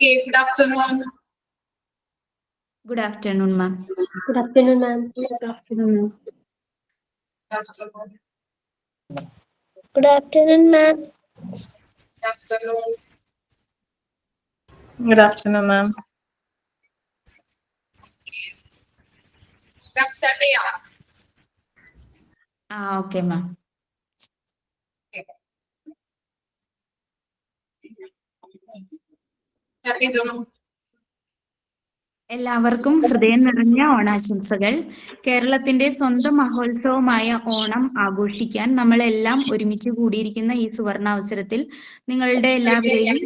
Okay, good afternoon. Good afternoon, ma'am. Good afternoon, ma'am. Good afternoon. Good afternoon. Good afternoon, ma'am. Good afternoon. Good afternoon, ma'am. Start ചെയ്യാം. Okay, ma'am. Start ചെയ്തോളൂ. എല്ലാവർക്കും ഹൃദയം നിറഞ്ഞ ഓണാശംസകൾ. കേരളത്തിന്റെ സ്വന്തം മഹോത്സവമായ ഓണം ആഘോഷിക്കാൻ നമ്മളെല്ലാം ഒരുമിച്ച് കൂടിയിരിക്കുന്ന ഈ സുവർണാവസരത്തിൽ നിങ്ങളുടെ എല്ലാവരെയും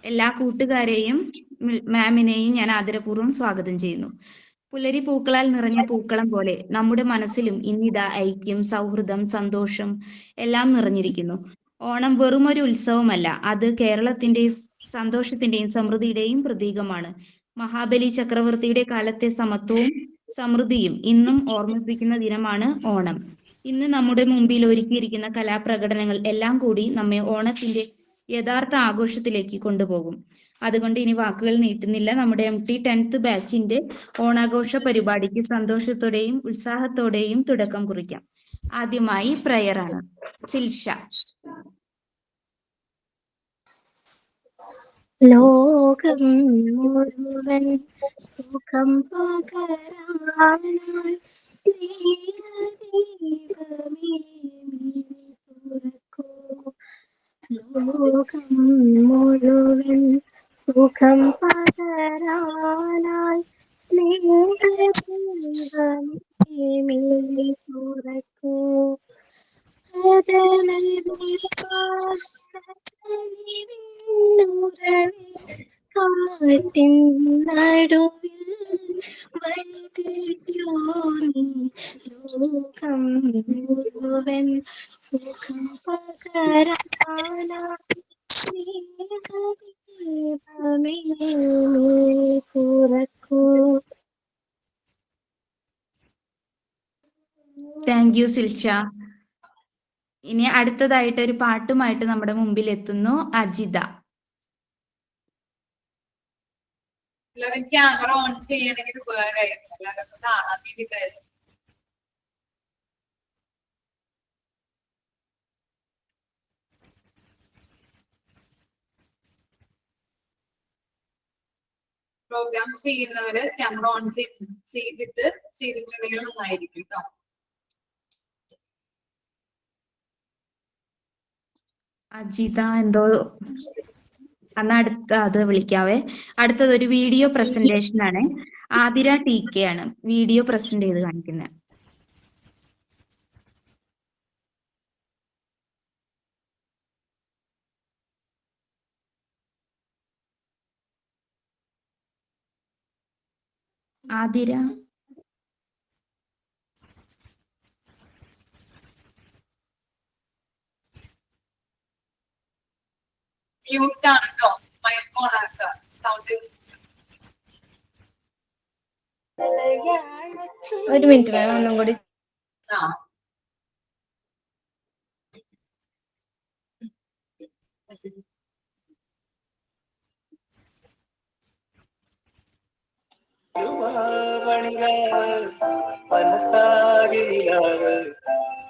എല്ലാ കൂട്ടുകാരെയും മാമിനെയും ഞാൻ ആദരപൂർവ്വം സ്വാഗതം ചെയ്യുന്നു. പുലരി പൂക്കളാൽ നിറഞ്ഞ പൂക്കളം പോലെ നമ്മുടെ മനസ്സിലും ഇന്നിതാ ഐക്യം, സൗഹൃദം, സന്തോഷം എല്ലാം നിറഞ്ഞിരിക്കുന്നു. ഓണം വെറുമൊരു ഉത്സവമല്ല, അത് കേരളത്തിന്റെയും സന്തോഷത്തിന്റെയും സമൃദ്ധിയുടെയും പ്രതീകമാണ്. മഹാബലി ചക്രവർത്തിയുടെ കാലത്തെ സമത്വവും സമൃദ്ധിയും ഇന്നും ഓർമ്മിപ്പിക്കുന്ന ദിനമാണ് ഓണം. ഇന്ന് നമ്മുടെ മുമ്പിൽ ഒരുക്കിയിരിക്കുന്ന കലാപ്രകടനങ്ങൾ എല്ലാം കൂടി നമ്മെ ഓണത്തിന്റെ യഥാർത്ഥ ആഘോഷത്തിലേക്ക് കൊണ്ടുപോകും. അതുകൊണ്ട് ഇനി വാക്കുകൾ നീട്ടുന്നില്ല. നമ്മുടെ MT 10th ബാച്ചിന്റെ ഓണാഘോഷ പരിപാടിക്ക് സന്തോഷത്തോടെയും ഉത്സാഹത്തോടെയും തുടക്കം കുറിക്കാം. ആദ്യമായി പ്രയറാണ്. സിൽഷ. ലോകം മുഴുവൻ സുഖം പകരാനായി ദീപമേ നീ തുറക്കൂ. ലോകം മുഴുവൻ സുഖം പകരാനായി സ്നേഹദീപമേ നീ തുറക്കൂ. കാട്ടിൻ നടുവിൽ ലോകം മുഴുവൻ സുഖം പകരാനായി തുറക്കൂ. Thank you Silsha. ഇനി അടുത്തതായിട്ട് ഒരു പാട്ടുമായിട്ട് നമ്മുടെ മുമ്പിൽ എത്തുന്നു അജിത. എല്ലാവരും ക്യാമറ ഓൺ ചെയ്യണമെങ്കിൽ ഉപകാരമായിരുന്നു. എല്ലാവരും കാണാൻ വേണ്ടിയിട്ടായിരുന്നു. പ്രോഗ്രാം ചെയ്യുന്നവര് ക്യാമറ ഓൺ ചെയ്തിട്ടുണ്ടെങ്കിൽ നന്നായിരിക്കും കേട്ടോ. അജിത എന്തോ അടുത്ത അത് വിളിക്കാവേ. അടുത്തത് ഒരു വീഡിയോ പ്രസന്റേഷൻ ആണ്. ആതിര TK ആണ് വീഡിയോ പ്രസന്റ് ചെയ്ത് കാണിക്കുന്നത്. ആതിര. മ്യൂട്ടാണ് കേട്ടോ. മൈക്ക് ഓൺ ആക്കുക. സൗണ്ട് ഒരു മിനിറ്റ് വേണം, ഒന്നും കൂടി.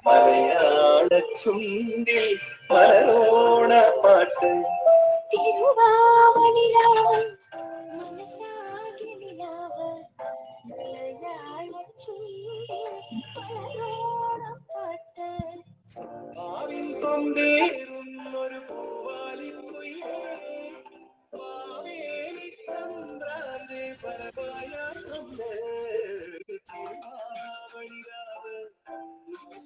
മലയാള ചുണ്ടിൽ മലരോണ പാട്ട് തിരുവാവണിരാവ് മനസാകിനിലാവ് മലയാള ചുണ്ടിൽ മലരോണ പാട്ട് ആവിൻ കൊണ്ടേറുന്നൊരു പൂവാലിക്കുയിലേ മാവേലി തമ്പ്രാന്റെ പരമായ ചൊല്ല് തിരുവാവണിരാവ് മലയാള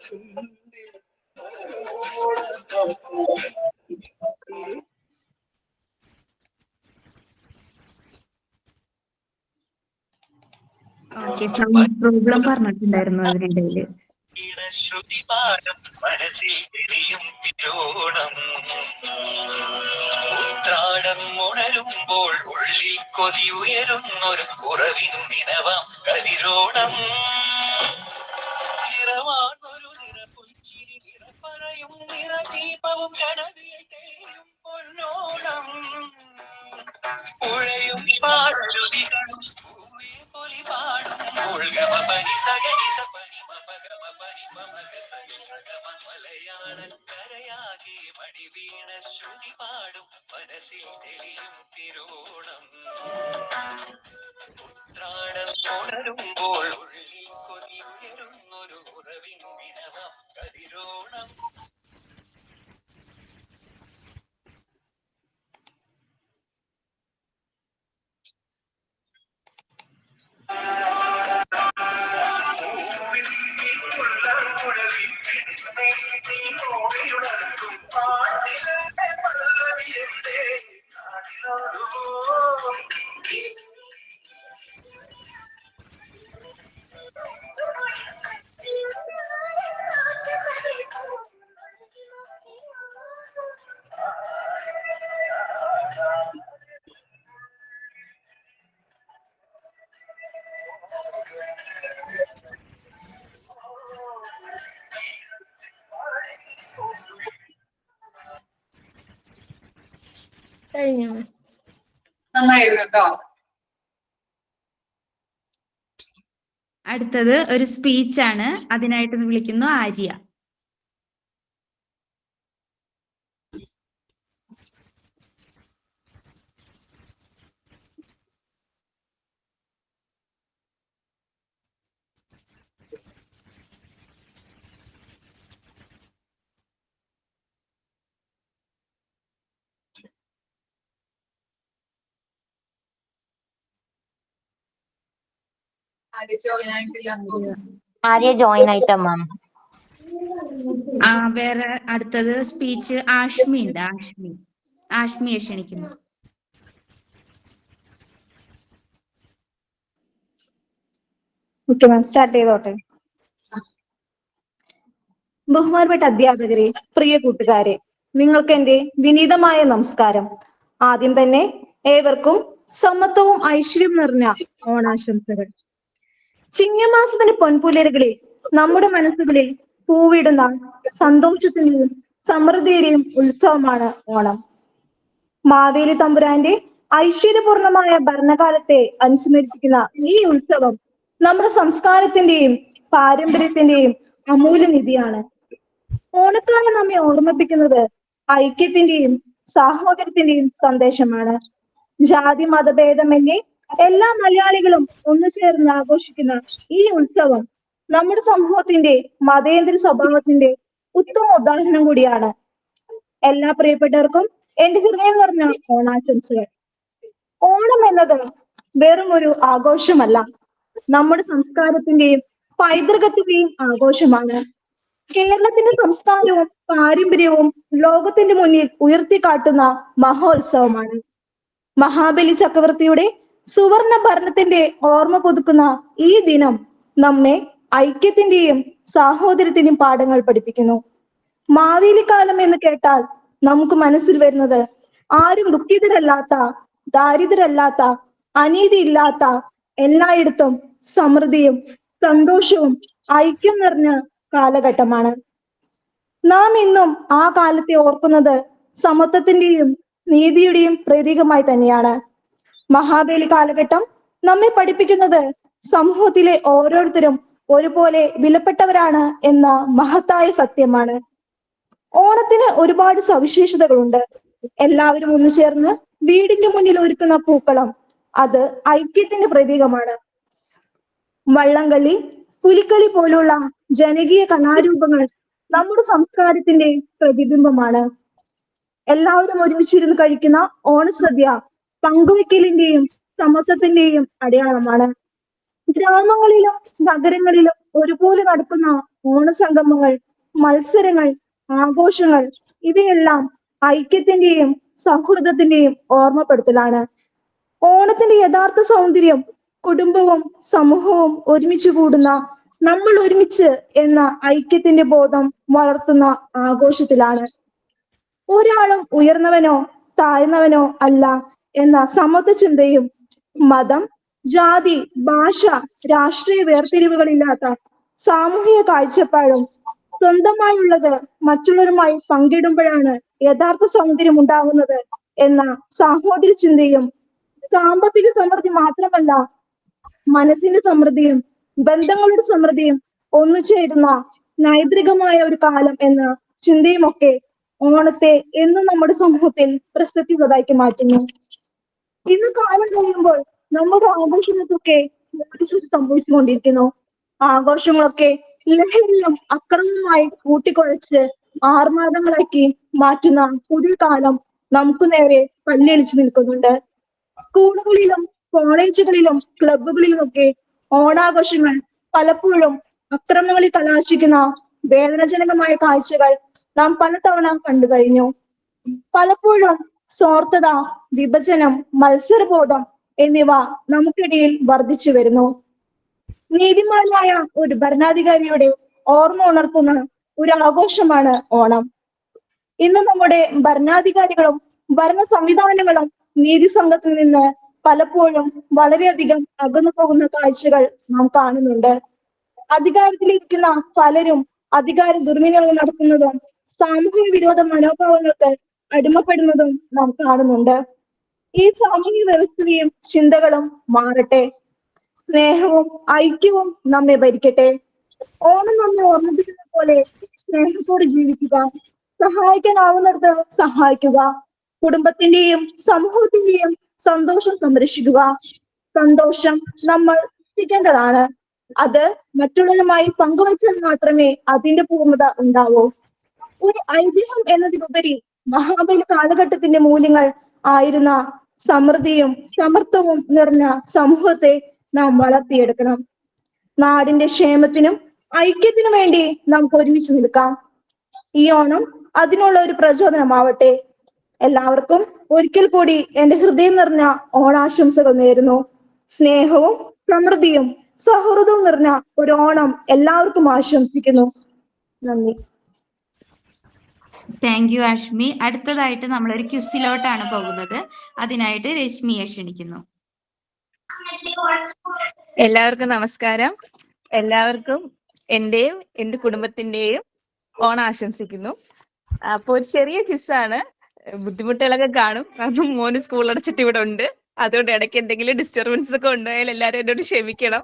ചുണ്ടിൽ മലരോണ പാട്ട്. പ്രോബ്ലം പറഞ്ഞിട്ടുണ്ടായിരുന്നു അതിനിടയില്. ഉത്രാടം ഉണരുമ്പോൾ ഉള്ളിൽ കൊതി ഉയരുന്നൊരു കുറവിനു നിലവാം കതിരോണം. നിറവാണൊരു നിറപുഞ്ചിരി നിറപ്പറയും നിറദീപവും കനവിൽ മാരുതികളും പൂവേ പൊലി പാടുമ്പോൾ ഗമപനി സഗനി സപനി മപഗമ പനി മമഗ സനി സഗമ മലയാളക്കരയാകെ മണിവീണ ശ്രുതി പാടും മനസ്സിൽ തെളിയും തിരുവോണം ഉത്രാടം ഉണരുമ്പോൾ ഉള്ളിൽ കൊതി ഉയരുന്നൊരു ഉറവിൻ ദിനമാം കതിരോണം കഴിഞ്ഞോ? നന്നായിരുന്നു കേട്ടോ. അടുത്തത് ഒരു സ്പീച്ചാണ്. അതിനായിട്ട് വിളിക്കുന്നു ആര്യ. ആര്യ join ആയിട്ടില്ല. ആര്യ ജോയിൻ ആയിട്ടാ മാം. വേറെ അടുത്തത് സ്പീച്ച് ആഷ്മി ഉണ്ട്. ആഷ്മിയെ ക്ഷണിക്കുന്നു. ഓക്കെ മാം, സ്റ്റാർട്ട് ചെയ്തോട്ടെ. ബഹുമാനപ്പെട്ട അധ്യാപകരെ, പ്രിയ കൂട്ടുകാരെ, നിങ്ങൾക്ക് എന്റെ വിനീതമായ നമസ്കാരം. ആദ്യം തന്നെ ഏവർക്കും സമത്വവും ഐശ്വര്യം നിറഞ്ഞ ഓണാശംസകൾ. ചിങ്ങമാസത്തിന്റെ പൊൻപുലരുകളിൽ നമ്മുടെ മനസ്സുകളിൽ പൂവിടുന്ന സന്തോഷത്തിന്റെയും സമൃദ്ധിയുടെയും ഉത്സവമാണ് ഓണം. മാവേലി തമ്പുരാന്റെ ഐശ്വര്യപൂർണമായ ഭരണകാലത്തെ അനുസ്മരിപ്പിക്കുന്ന ഈ ഉത്സവം നമ്മുടെ സംസ്കാരത്തിന്റെയും പാരമ്പര്യത്തിന്റെയും അമൂല്യനിധിയാണ്. ഓണക്കാലം നമ്മെ ഓർമ്മിപ്പിക്കുന്നത് ഐക്യത്തിന്റെയും സാഹോദര്യത്തിന്റെയും സന്ദേശമാണ്. ജാതി മതഭേദമന്യേ എല്ലാ മലയാളികളും ഒന്നു ചേർന്ന് ആഘോഷിക്കുന്ന ഈ ഉത്സവം നമ്മുടെ സമൂഹത്തിന്റെ മതേതര സ്വഭാവത്തിന്റെ ഉത്തമ ഉദാഹരണം കൂടിയാണ്. എല്ലാ പ്രിയപ്പെട്ടവർക്കും എന്റെ ഹൃദയം നിറഞ്ഞ ഓണാശംസകൾ. ഓണം എന്നത് വെറും ഒരു ആഘോഷമല്ല, നമ്മുടെ സംസ്കാരത്തിന്റെയും പൈതൃകത്തിന്റെയും ആഘോഷമാണ്. കേരളത്തിന്റെ സംസ്കാരവും പാരമ്പര്യവും ലോകത്തിന്റെ മുന്നിൽ ഉയർത്തിക്കാട്ടുന്ന മഹോത്സവമാണ്. മഹാബലി ചക്രവർത്തിയുടെ സുവർണ ഭരണത്തിന്റെ ഓർമ്മ പുതുക്കുന്ന ഈ ദിനം നമ്മെ ഐക്യത്തിന്റെയും സാഹോദര്യത്തിന്റെയും പാഠങ്ങൾ പഠിപ്പിക്കുന്നു. മാവേലിക്കാലം എന്ന് കേട്ടാൽ നമുക്ക് മനസ്സിൽ വരുന്നത് ആരും ദുഃഖിതരല്ലാത്ത, ദാരിദ്ര്യരല്ലാത്ത, അനീതിയില്ലാത്ത, എല്ലായിടത്തും സമൃദ്ധിയും സന്തോഷവും ഐക്യം നിറഞ്ഞ കാലഘട്ടമാണ്. നാം ഇന്നും ആ കാലത്തെ ഓർക്കുന്നത് സമത്വത്തിന്റെയും നീതിയുടെയും പ്രതീകമായി തന്നെയാണ്. മഹാബലി കാലഘട്ടം നമ്മെ പഠിപ്പിക്കുന്നത് സമൂഹത്തിലെ ഓരോരുത്തരും ഒരുപോലെ വിലപ്പെട്ടവരാണ് എന്ന മഹത്തായ സത്യമാണ്. ഓണത്തിന് ഒരുപാട് സവിശേഷതകളുണ്ട്. എല്ലാവരും ഒന്നു ചേർന്ന് വീടിന്റെ മുന്നിൽ ഒരുക്കുന്ന പൂക്കളം, അത് ഐക്യത്തിന്റെ പ്രതീകമാണ്. വള്ളംകളി, പുലിക്കളി പോലുള്ള ജനകീയ കലാരൂപങ്ങൾ നമ്മുടെ സംസ്കാരത്തിന്റെ പ്രതിബിംബമാണ്. എല്ലാവരും ഒരുമിച്ചിരുന്ന് കഴിക്കുന്ന ഓണസദ്യ പങ്കുവയ്ക്കലിന്റെയും സമത്വത്തിന്റെയും അടയാളമാണ്. ഗ്രാമങ്ങളിലും നഗരങ്ങളിലും ഒരുപോലെ നടക്കുന്ന ഓണസംഗമങ്ങൾ, മത്സരങ്ങൾ, ആഘോഷങ്ങൾ ഇവയെല്ലാം ഐക്യത്തിന്റെയും സൗഹൃദത്തിന്റെയും ഓർമ്മപ്പെടുത്തലാണ്. ഓണത്തിന്റെ യഥാർത്ഥ സൗന്ദര്യം കുടുംബവും സമൂഹവും ഒരുമിച്ച് കൂടുന്ന, നമ്മൾ ഒരുമിച്ച് എന്ന ഐക്യത്തിന്റെ ബോധം വളർത്തുന്ന ആഘോഷത്തിലാണ്. ഒരാളും ഉയർന്നവനോ താഴ്ന്നവനോ അല്ല എന്ന സമത്വ ചിന്തയും മതം, ജാതി, ഭാഷ, രാഷ്ട്രീയ വേർതിരിവുകളില്ലാത്ത സാമൂഹിക കാഴ്ചപ്പാടും സ്വന്തമായുള്ളത് മറ്റുള്ളവരുമായി പങ്കിടുമ്പോഴാണ് യഥാർത്ഥ സൗന്ദര്യം ഉണ്ടാകുന്നത് എന്ന സാഹോദര്യ ചിന്തയും സാമ്പത്തിക സമൃദ്ധി മാത്രമല്ല, മനസ്സിന്റെ സമൃദ്ധിയും ബന്ധങ്ങളുടെ സമൃദ്ധിയും ഒന്നുചേരുന്ന നൈതികമായ ഒരു കാലം എന്ന ചിന്തയുമൊക്കെ ഓണത്തെ എന്നും നമ്മുടെ സമൂഹത്തിൽ പ്രസക്തിയുള്ളതാക്കി മാറ്റുന്നു. ഇന്ന് കാലം കഴിയുമ്പോൾ നമ്മുടെ ആഘോഷങ്ങൾക്കൊക്കെ മാറ്റം സംഭവിച്ചുകൊണ്ടിരിക്കുന്നു. ആഘോഷങ്ങളൊക്കെ ലഹരിയും അക്രമവുമായി കൂട്ടിക്കുഴച്ച് ആർമാദങ്ങളാക്കി മാറ്റുന്ന പുതിയ കാലം നമുക്ക് നേരെ കല്ലെളിച്ചു നിൽക്കുന്നുണ്ട്. സ്കൂളുകളിലും കോളേജുകളിലും ക്ലബ്ബുകളിലുമൊക്കെ ഓണാഘോഷങ്ങൾ പലപ്പോഴും അക്രമങ്ങളിൽ കലാശിക്കുന്ന വേദനാജനകമായ കാഴ്ചകൾ നാം പലതവണ കണ്ടു കഴിഞ്ഞു. പലപ്പോഴും സ്വാർത്ഥത, വിഭജനം, മത്സരബോധം എന്നിവ നമുക്കിടയിൽ വർദ്ധിച്ചു വരുന്നു. നീതിമാനായ ഒരു ഭരണാധികാരിയുടെ ഓർമ്മ ഉണർത്തുന്ന ഒരു ആഘോഷമാണ് ഓണം. ഇന്ന് നമ്മുടെ ഭരണാധികാരികളും ഭരണ സംവിധാനങ്ങളും നീതി സംഘത്തിൽ നിന്ന് പലപ്പോഴും വളരെയധികം അകന്നു പോകുന്ന കാഴ്ചകൾ നാം കാണുന്നുണ്ട്. അധികാരത്തിലിരിക്കുന്ന പലരും അധികാര ദുർവിനിയോഗം നടത്തുന്നതും സാമൂഹിക വിരോധ മനോഭാവങ്ങൾക്ക് അടിമപ്പെടുന്നതും നാം കാണുന്നുണ്ട്. ഈ സാമൂഹിക വ്യവസ്ഥയും ചിന്തകളും മാറട്ടെ. സ്നേഹവും ഐക്യവും നമ്മെ ഭരിക്കട്ടെ. ഓണം നമ്മെ ഓർമ്മിപ്പിക്കുന്ന പോലെ സ്നേഹത്തോടെ ജീവിക്കുക, സഹായിക്കാനാവുന്നിടത്ത് സഹായിക്കുക, കുടുംബത്തിന്റെയും സമൂഹത്തിന്റെയും സന്തോഷം സംരക്ഷിക്കുക. സന്തോഷം നമ്മൾ സൃഷ്ടിക്കേണ്ടതാണ്. അത് മറ്റുള്ളവരുമായി പങ്കുവച്ചാൽ മാത്രമേ അതിന്റെ പൂർണ്ണത ഉണ്ടാവൂ. ഒരു ഐതിഹ്യം എന്നതിലുപരി മഹാബലി കാലഘട്ടത്തിന്റെ മൂല്യങ്ങൾ ആയിരുന്ന സമൃദ്ധിയും സമത്വവും നിറഞ്ഞ സമൂഹത്തെ നാം വളർത്തിയെടുക്കണം. നാടിന്റെ ക്ഷേമത്തിനും ഐക്യത്തിനും വേണ്ടി നമുക്ക് ഒരുമിച്ച് നിൽക്കാം. ഈ ഓണം അതിനുള്ള ഒരു പ്രചോദനമാവട്ടെ. എല്ലാവർക്കും ഒരിക്കൽ കൂടി എന്റെ ഹൃദയം നിറഞ്ഞ ഓണാശംസകൾ നേരുന്നു. സ്നേഹവും സമൃദ്ധിയും സൗഹൃദവും നിറഞ്ഞ ഒരു ഓണം എല്ലാവർക്കും ആശംസിക്കുന്നു. നന്ദി. Thank you Ashmi. അടുത്തതായിട്ട് നമ്മളൊരു ക്വിസിലോട്ടാണ് പോകുന്നത്. അതിനായിട്ട് രശ്മിയെ ക്ഷണിക്കുന്നു. എല്ലാവർക്കും നമസ്കാരം. എല്ലാവർക്കും എന്റെയും എന്റെ കുടുംബത്തിന്റെയും ഓണം ആശംസിക്കുന്നു. അപ്പൊ ഒരു ചെറിയ ക്വിസാണ്. ബുദ്ധിമുട്ടുകളൊക്കെ കാണും, കാരണം മോന് സ്കൂൾ അടച്ചിട്ട് ഇവിടെ ഉണ്ട്. അതുകൊണ്ട് ഇടയ്ക്ക് എന്തെങ്കിലും ഡിസ്റ്റർബൻസ് ഒക്കെ ഉണ്ടായാൽ എല്ലാവരും എന്നോട് ക്ഷമിക്കണം.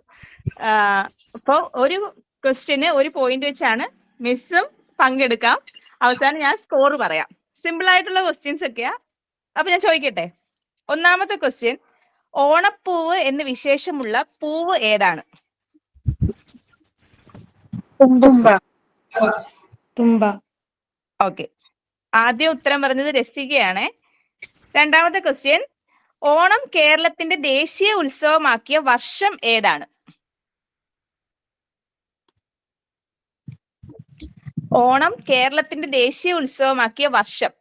അപ്പോൾ ഒരു ക്വസ്റ്റ്യന് ഒരു പോയിന്റ് വെച്ചാണ് മിസ്സും പങ്കെടുക്കാം. അവസാനം ഞാൻ സ്കോർ പറയാം. സിമ്പിൾ ആയിട്ടുള്ള ക്വസ്റ്റ്യൻസ് ഒക്കെയാ. അപ്പൊ ഞാൻ ചോദിക്കട്ടെ. ഒന്നാമത്തെ ക്വസ്റ്റ്യൻ, ഓണപ്പൂവ് എന്ന് വിശേഷമുള്ള പൂവ് ഏതാണ്? തുമ്പ. ഓക്കെ, ആദ്യം ഉത്തരം പറഞ്ഞത് രസികയാണ്. രണ്ടാമത്തെ ക്വസ്റ്റ്യൻ, ഓണം കേരളത്തിന്റെ ദേശീയ ഉത്സവമാക്കിയ വർഷം ഏതാണ്? ഓണം കേരളത്തിന്റെ ദേശീയ ഉത്സവമാക്കിയ വർഷം.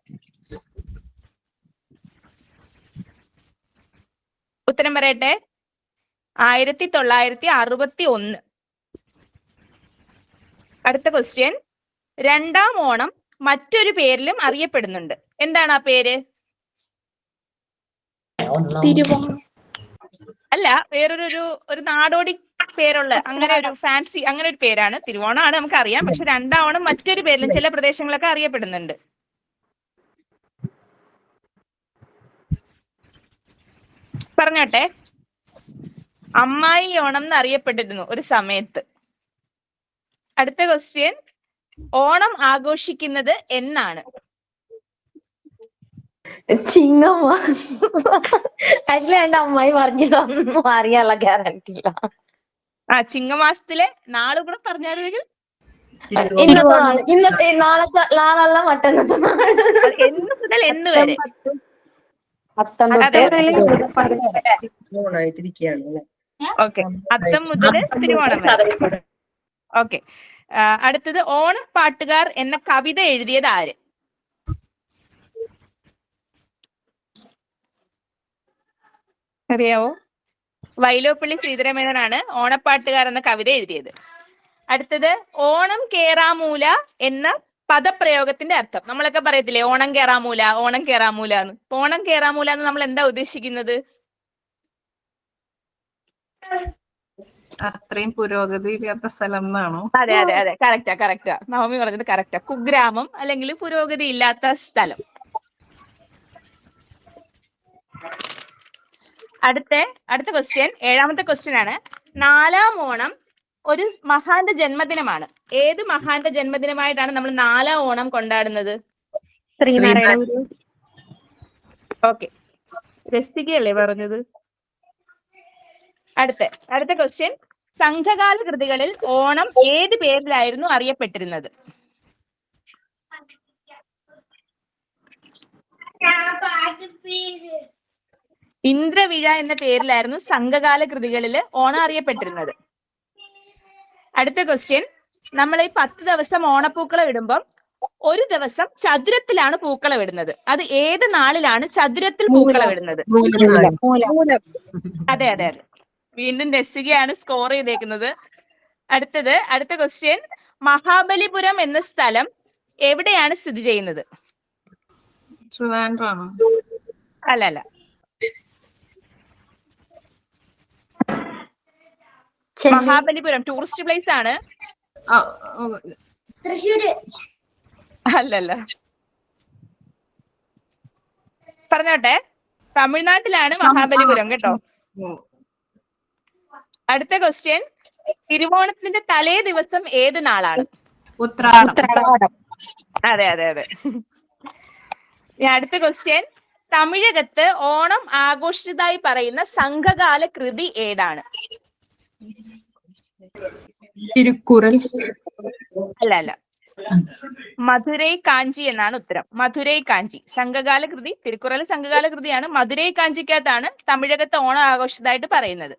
ഉത്തരം പറയട്ടെ. 1961. അടുത്ത ക്വസ്റ്റ്യൻ, രണ്ടാം ഓണം മറ്റൊരു പേരിലും അറിയപ്പെടുന്നുണ്ട്. എന്താണ് ആ പേര്? അല്ല, വേറൊരു നാടോടി പേരുള്ള അങ്ങനെ ഒരു ഫാൻസി അങ്ങനെ ഒരു പേരാണ്. തിരുവോണമാണ് നമുക്കറിയാം, പക്ഷെ രണ്ടാം ഓണം മറ്റൊരു പേരിലും ചില പ്രദേശങ്ങളൊക്കെ അറിയപ്പെടുന്നുണ്ട്. പറഞ്ഞോട്ടെ. അമ്മായി ഓണം എന്ന് അറിയപ്പെട്ടിരുന്നു ഒരു സമയത്ത്. അടുത്ത ക്വസ്റ്റ്യൻ, ഓണം ആഘോഷിക്കുന്നത് എന്നാണ്? ചിങ്ങമ്മ. ആക്ച്വലി എന്റെ അമ്മായി പറഞ്ഞതൊന്നും അറിയാനുള്ള ഗ്യാരണ്ടി ഇല്ല. ചിങ്ങമാസത്തിലെ നാള് കൂടെ പറഞ്ഞായിരുന്നെങ്കിൽ ഇന്നത്തെ നാള്, ഇന്നത്തെ നാളത്തെ നാളല്ല മറ്റന്നത്തെ നാള്. എന്ന് മുതൽ എന്ന് വരെ. ഓക്കെ, അത്തം മുതൽ തിരുവോണം വരെ. ഓക്കെ, അടുത്തത്, ഓണപ്പാട്ടുകാർ എന്ന കവിത എഴുതിയത് ആര്? അറിയാവോ? വൈലോപ്പള്ളി ശ്രീധരമേനോനാണ് ഓണപ്പാട്ടുകാർ എന്ന കവിത എഴുതിയത്. അടുത്തത്, ഓണം കേറാമൂല എന്ന പദപ്രയോഗത്തിന്റെ അർത്ഥം. നമ്മളൊക്കെ പറയത്തില്ലേ ഓണം കേറാമൂല, ഓണം കേറാമൂല എന്ന്. ഓണം കേറാമൂല എന്ന് നമ്മൾ എന്താ ഉദ്ദേശിക്കുന്നത്? അത്രയും പുരോഗതി ഇല്ലാത്ത സ്ഥലം എന്നാണോ? അതെ അതെ അതെ, കറക്റ്റാ. നവമി പറഞ്ഞത് കറക്റ്റാ. കുഗ്രാമം അല്ലെങ്കിൽ പുരോഗതി ഇല്ലാത്ത സ്ഥലം. അടുത്ത ക്വസ്റ്റ്യൻ, 7ാമത്തെ ക്വസ്റ്റ്യൻ ആണ്. 4ാം ഓണം ഒരു മഹാന്റെ ജന്മദിനമാണ്. ഏത് മഹാന്റെ ജന്മദിനമായിട്ടാണ് നമ്മൾ 4ാം ഓണം കൊണ്ടാടുന്നത്? ശ്രീനാരായണ ഗുരു. ഓക്കെ, രസികയല്ലേ പറഞ്ഞത്. അടുത്ത ക്വസ്റ്റ്യൻ, സംഘകാല കൃതികളിൽ ഓണം ഏത് പേരിലായിരുന്നു അറിയപ്പെട്ടിരുന്നത്? ഇന്ദ്രവിഴ എന്ന പേരിലായിരുന്നു സംഘകാല കൃതികളിൽ ഓണം അറിയപ്പെട്ടിരുന്നത്. അടുത്ത ക്വസ്റ്റ്യൻ, നമ്മൾ ഈ 10 ദിവസം ഓണപ്പൂക്കളം ഇടുമ്പം ഒരു ദിവസം ചതുരത്തിലാണ് പൂക്കളം ഇടുന്നത്. അത് ഏത് നാളിലാണ് ചതുരത്തിൽ പൂക്കളം ഇടുന്നത്? അതെ അതെ അതെ, വീണ്ടും രസികയാണ് സ്കോർ ചെയ്തേക്കുന്നത്. അടുത്ത ക്വസ്റ്റ്യൻ, മഹാബലിപുരം എന്ന സ്ഥലം എവിടെയാണ് സ്ഥിതി ചെയ്യുന്നത്? ട്രിവാൻഡ്രാണോ? അല്ല, മഹാബലിപുരം ടൂറിസ്റ്റ് പ്ലേസ് ആണ്. തൃശ്ശൂര്. അല്ലല്ല, പറഞ്ഞോട്ടെ, തമിഴ്നാട്ടിലാണ് മഹാബലിപുരം കേട്ടോ. അടുത്ത ക്വസ്റ്റ്യൻ, തിരുവോണത്തിന്റെ തലേ ദിവസം ഏത് നാളാണ്? ഉത്രാടം. അതെ അതെ അതെ. അടുത്ത ക്വസ്റ്റ്യൻ, തമിഴകത്ത് ഓണം ആഘോഷിച്ചതായി പറയുന്ന സംഘകാല കൃതി ഏതാണ്? തിരുക്കുറൽ. അല്ല, മധുരൈ കാഞ്ചി എന്നാണ് ഉത്തരം. മധുരൈ കാഞ്ചി സംഘകാല കൃതി, തിരുക്കുറൽ സംഘകാല കൃതിയാണ്. മധുരൈ കാഞ്ചിക്കകത്താണ് തമിഴകത്ത് ഓണം ആഘോഷിച്ചതായിട്ട് പറയുന്നത്.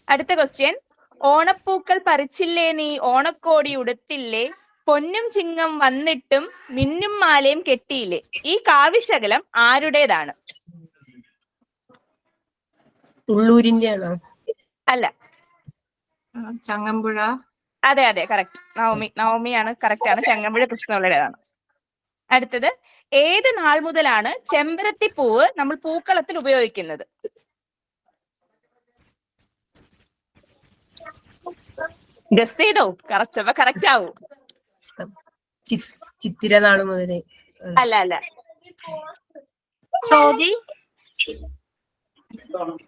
അടുത്ത ക്വസ്റ്റ്യൻ, ഓണപ്പൂക്കൾ പറിച്ചില്ലേ നീ ഓണക്കോടി ഉടുത്തില്ലേ പൊന്നും ചിങ്ങം വന്നിട്ടും മിന്നും മാലയും കെട്ടിയില്ലേ. ഈ കാവ്യശകലം ആരുടേതാണ്? ഉള്ളൂരിന്റെ ആണോ? അല്ല, ചങ്ങമ്പുഴ. അതെ അതെ, കറക്റ്റ്. നവമിയാണ്, കറക്റ്റ് ആണ്. ചങ്ങമ്പുഴ കൃഷ്ണപിള്ളയുടേതാണ്. അടുത്തത്, ഏത് നാൾ മുതലാണ് ചെമ്പരത്തി പൂവ് നമ്മൾ പൂക്കളത്തിൽ ഉപയോഗിക്കുന്നത്? ഗസ് ചെയ്തോ, കറക്റ്റ് ആവൂ. ചിത്തിര നാള് മുതലേ. അല്ല,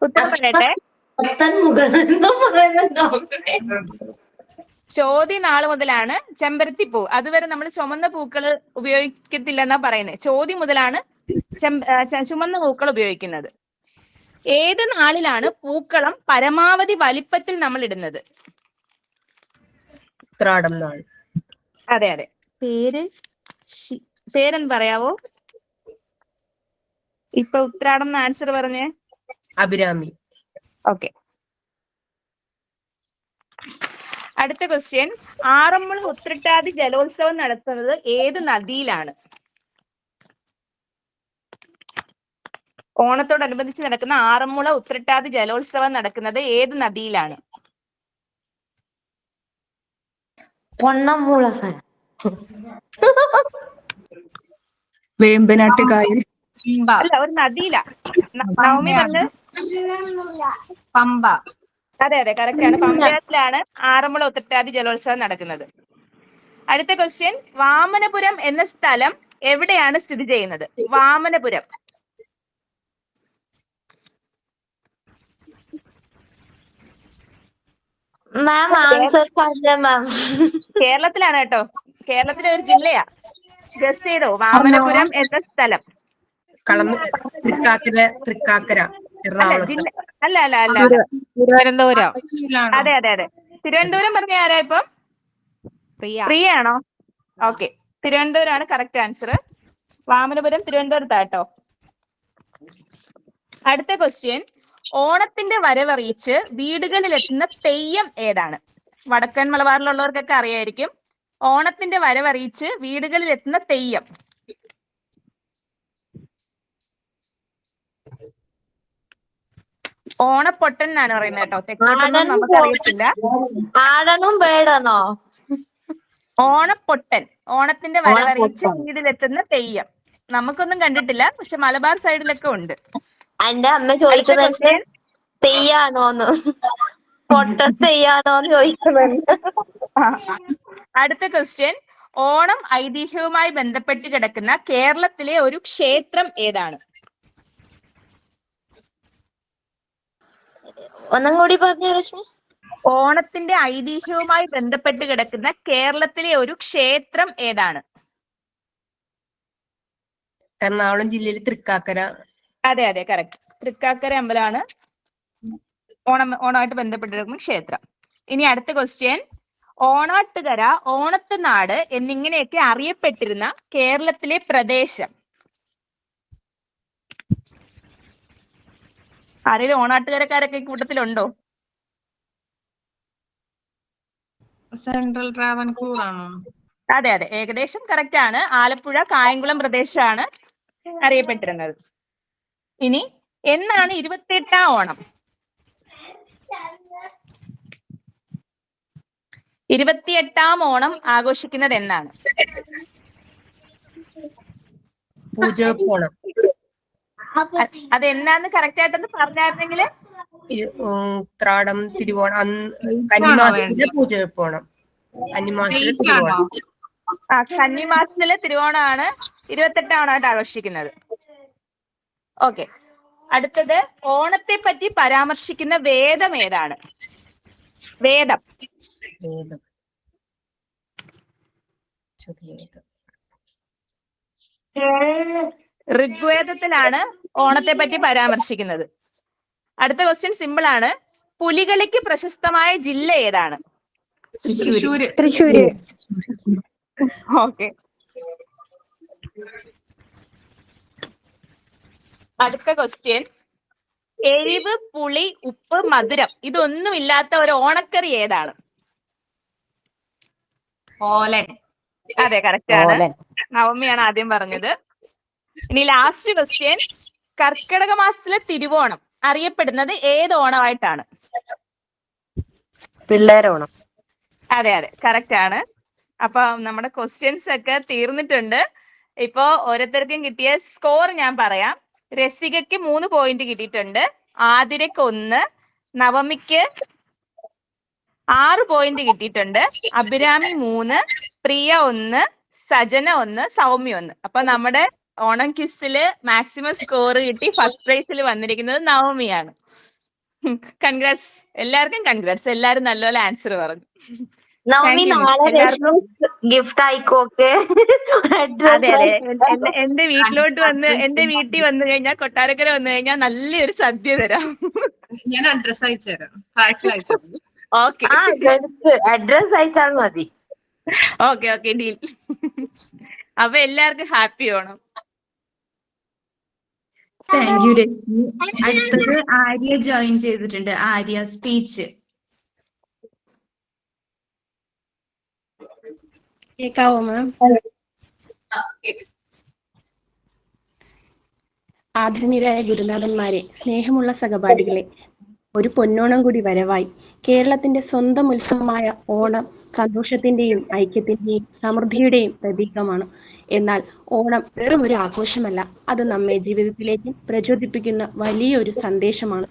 ഉത്തരം പറയട്ടെ. ചോതി നാള് മുതലാണ് ചെമ്പരത്തി പൂ. അതുവരെ നമ്മൾ ചുമന്ന പൂക്കൾ ഉപയോഗിക്കത്തില്ലെന്നാ പറയുന്നത്. ചോതി മുതലാണ് ചുമന്ന പൂക്കൾ ഉപയോഗിക്കുന്നത്. ഏത് നാളിലാണ് പൂക്കളം പരമാവധി വലിപ്പത്തിൽ നമ്മൾ ഇടുന്നത്? ഉത്രാടം നാൾ. അതെ അതെ, പേരെന്ന് പറയാവോ? ഇപ്പൊ ഉത്രാടം ആൻസർ പറഞ്ഞേ. അഭിരാമി. ഓക്കെ. അടുത്ത ക്വസ്റ്റ്യൻ, ആറന്മുള ഉത്രട്ടാതി ജലോത്സവം നടത്തുന്നത് ഏത് നദിയിലാണ്? ഓണത്തോടനുബന്ധിച്ച് നടക്കുന്ന ആറന്മുള ഉത്രട്ടാതി ജലോത്സവം നടക്കുന്നത് ഏത് നദിയിലാണ്? പൊന്നമ്പുഴ. വേമ്പനാട്ടുകായൽ. അല്ല, ഒരു നദിയില. നവമി പറഞ്ഞ് പമ്പ. അതെ അതെ, കറക്റ്റ് ആണ്. പമ്പയാറ്റിലാണ് ആറന്മുള ഉത്രട്ടാതി ജലോത്സവം നടക്കുന്നത്. അടുത്ത ക്വസ്റ്റ്യൻ, വാമനപുരം എന്ന സ്ഥലം എവിടെയാണ് സ്ഥിതി ചെയ്യുന്നത്? വാമനപുരം. മാം ആൻസർ പറഞ്ഞ മാം. കേരളത്തിലാണ് കേട്ടോ, കേരളത്തിലെ ഒരു ജില്ലയാ. ഗസ് ചെയ്തോ, വാമനപുരം എന്ന സ്ഥലം. തൃക്കാക്കര. അല്ല, തിരുവനന്തപുരം. അതെ അതെ അതെ, തിരുവനന്തപുരം പറഞ്ഞ ആരാ ഇപ്പം? പ്രിയ ആണോ? ഓക്കെ, തിരുവനന്തപുരം ആണ് കറക്റ്റ് ആൻസർ. വാമനപുരം തിരുവനന്തപുരത്താട്ടോ. അടുത്ത ക്വസ്റ്റ്യൻ, ഓണത്തിന്റെ വരവറിയിച്ച് വീടുകളിൽ എത്തുന്ന തെയ്യം ഏതാണ്? വടക്കൻ മലബാറിലുള്ളവർക്കൊക്കെ അറിയായിരിക്കും. ഓണത്തിന്റെ വരവറിയിച്ച് വീടുകളിൽ എത്തുന്ന തെയ്യം. ഓണപ്പൊട്ടൻ എന്നാണ് പറയുന്നത് കേട്ടോ. തെക്കോട്ടൊന്നും നമുക്കറിയത്തില്ല. ആടനും പേടനോ? ഓണപ്പൊട്ടൻ, ഓണത്തിന്റെ വരവറിയിച്ച് വീട്ടിലെത്തുന്ന തെയ്യം. നമുക്കൊന്നും കണ്ടിട്ടില്ല, പക്ഷെ മലബാർ സൈഡിലൊക്കെ ഉണ്ട്. എന്റെ അമ്മ ചോദിക്കുന്നത് തെയ്യാണോന്ന്, പൊട്ട തെയ്യാണോന്ന് ചോദിക്കുന്നുണ്ട്. അടുത്ത ക്വസ്റ്റ്യൻ, ഓണം ഐതിഹ്യവുമായി ബന്ധപ്പെട്ട് കിടക്കുന്ന കേരളത്തിലെ ഒരു ക്ഷേത്രം ഏതാണ്? ഒന്നും കൂടി പറഞ്ഞ രശ്മി. ഓണത്തിന്റെ ഐതിഹ്യവുമായി ബന്ധപ്പെട്ട് കിടക്കുന്ന കേരളത്തിലെ ഒരു ക്ഷേത്രം ഏതാണ്? എറണാകുളം ജില്ലയിൽ തൃക്കാക്കര. അതെ അതെ കറക്റ്റ്. തൃക്കാക്കര അമ്പലമാണ് ഓണമായിട്ട് ബന്ധപ്പെട്ടിരിക്കുന്ന ക്ഷേത്രം. ഇനി അടുത്ത ക്വസ്റ്റ്യൻ, ഓണാട്ടുകര, ഓണത്തുനാട് എന്നിങ്ങനെയൊക്കെ അറിയപ്പെട്ടിരുന്ന കേരളത്തിലെ പ്രദേശം. ആരെങ്കിലും ഓണാട്ടുകരക്കാരൊക്കെ ഈ കൂട്ടത്തിലുണ്ടോ? സെൻട്രൽ ട്രാവൻകൂർ ആണോ? അതെ അതെ ഏകദേശം കറക്റ്റ് ആണ്. ആലപ്പുഴ കായംകുളം പ്രദേശമാണ് അറിയപ്പെട്ടിരുന്നത്. ഇനി എന്നാണ് 28ാം ഓണം? 28ാം ഓണം ആഘോഷിക്കുന്നത് എന്നാണ്? പൂജവെപ്പോണം. അതെന്നാന്ന് കറക്റ്റ് ആയിട്ടൊന്ന് പറഞ്ഞായിരുന്നെങ്കിൽ. ഉത്രാടം, തിരുവോണം, കന്നിമാസത്തിലെ പൂജവെപ്പോണം. കന്നിമാസത്തിലെ തിരുവോണം. കന്നിമാസത്തിലെ തിരുവോണമാണ് 28ാം ഓണമായിട്ട് ആഘോഷിക്കുന്നത്. ഓക്കെ, അടുത്തത് ഓണത്തെ പറ്റി പരാമർശിക്കുന്ന വേദം ഏതാണ്? വേദം. ഋഗ്വേദത്തിലാണ് ഓണത്തെ പറ്റി പരാമർശിക്കുന്നത്. അടുത്ത ക്വസ്റ്റ്യൻ സിമ്പിൾ ആണ്. പുലികളിക്ക് പ്രശസ്തമായ ജില്ല ഏതാണ്? തൃശ്ശൂര്. തൃശ്ശൂര്. ഓക്കെ, അടുത്ത ക്വസ്റ്റ്യൻ, എരിവ്, പുളി, ഉപ്പ്, മധുരം ഇതൊന്നുമില്ലാത്ത ഒരു ഓണക്കറി ഏതാണ്? ഓലൻ. അതെ കറക്റ്റ് ആണ്. നവമിയാണ് ആദ്യം പറഞ്ഞത്. ഇനി ലാസ്റ്റ് ക്വസ്റ്റ്യൻ, കർക്കിടക മാസത്തിലെ തിരുവോണം അറിയപ്പെടുന്നത് ഏത് ഓണമായിട്ടാണ്? പിള്ളേരോണം. അതെ അതെ കറക്റ്റ് ആണ്. അപ്പൊ നമ്മുടെ ക്വസ്റ്റ്യൻസ് ഒക്കെ തീർന്നിട്ടുണ്ട്. ഇപ്പോ ഓരോരുത്തർക്കും കിട്ടിയ സ്കോർ ഞാൻ പറയാം. രസികയ്ക്ക് 3 പോയിന്റ് കിട്ടിയിട്ടുണ്ട്, ആതിരയ്ക്ക് 1, നവമിക്ക് 6 പോയിന്റ് കിട്ടിയിട്ടുണ്ട്, അഭിരാമി 3, പ്രിയ 1, സജന 1, സൗമ്യ 1. അപ്പൊ നമ്മുടെ ഓണം ക്വിസില് മാക്സിമം സ്കോർ കിട്ടി ഫസ്റ്റ് പ്രൈസിൽ വന്നിരിക്കുന്നത് നവമിയാണ്. കൺഗ്രാറ്റ്സ്, എല്ലാവർക്കും കൺഗ്രാറ്റ്സ്. എല്ലാരും നല്ലപോലെ ആൻസർ പറഞ്ഞു. നവമി, നാളെ രശ്മി ഗിഫ്റ്റ് ആയിക്കോക്കെ. അതെ അതെ, എന്റെ വീട്ടിലോട്ട് വന്ന്, എന്റെ വീട്ടിൽ വന്നു കഴിഞ്ഞാൽ, കൊട്ടാരക്കര വന്നു കഴിഞ്ഞാൽ നല്ലൊരു സദ്യ തരാം. ഞാൻ അഡ്രസ് അയച്ചു തരാം, പാഴ്സൽ അയച്ചു. ഓക്കെ അഡ്രസ് അയച്ചാൽ മതി. Okay okay deal. അപ്പൊ എല്ലാവർക്കും happy Onam. Thank you Rashmi. അടുത്തത് ആര്യ ജോയിൻ ചെയ്തിട്ടുണ്ട്. ആര്യ സ്പീച്ച്. കേക്കാവോ മാം? ആദരണീയരായ ഗുരുനാഥന്മാരെ, സ്നേഹമുള്ള സഹപാഠികളെ, ഒരു പൊന്നോണം കൂടി വരവായി. കേരളത്തിന്റെ സ്വന്തം ഉത്സവമായ ഓണം സന്തോഷത്തിന്റെയും ഐക്യത്തിന്റെയും സമൃദ്ധിയുടെയും പ്രതീകമാണ്. എന്നാൽ ഓണം വെറും ഒരു ആഘോഷമല്ല, അത് നമ്മെ ജീവിതത്തിലേക്ക് പ്രചോദിപ്പിക്കുന്ന വലിയൊരു സന്ദേശമാണ്.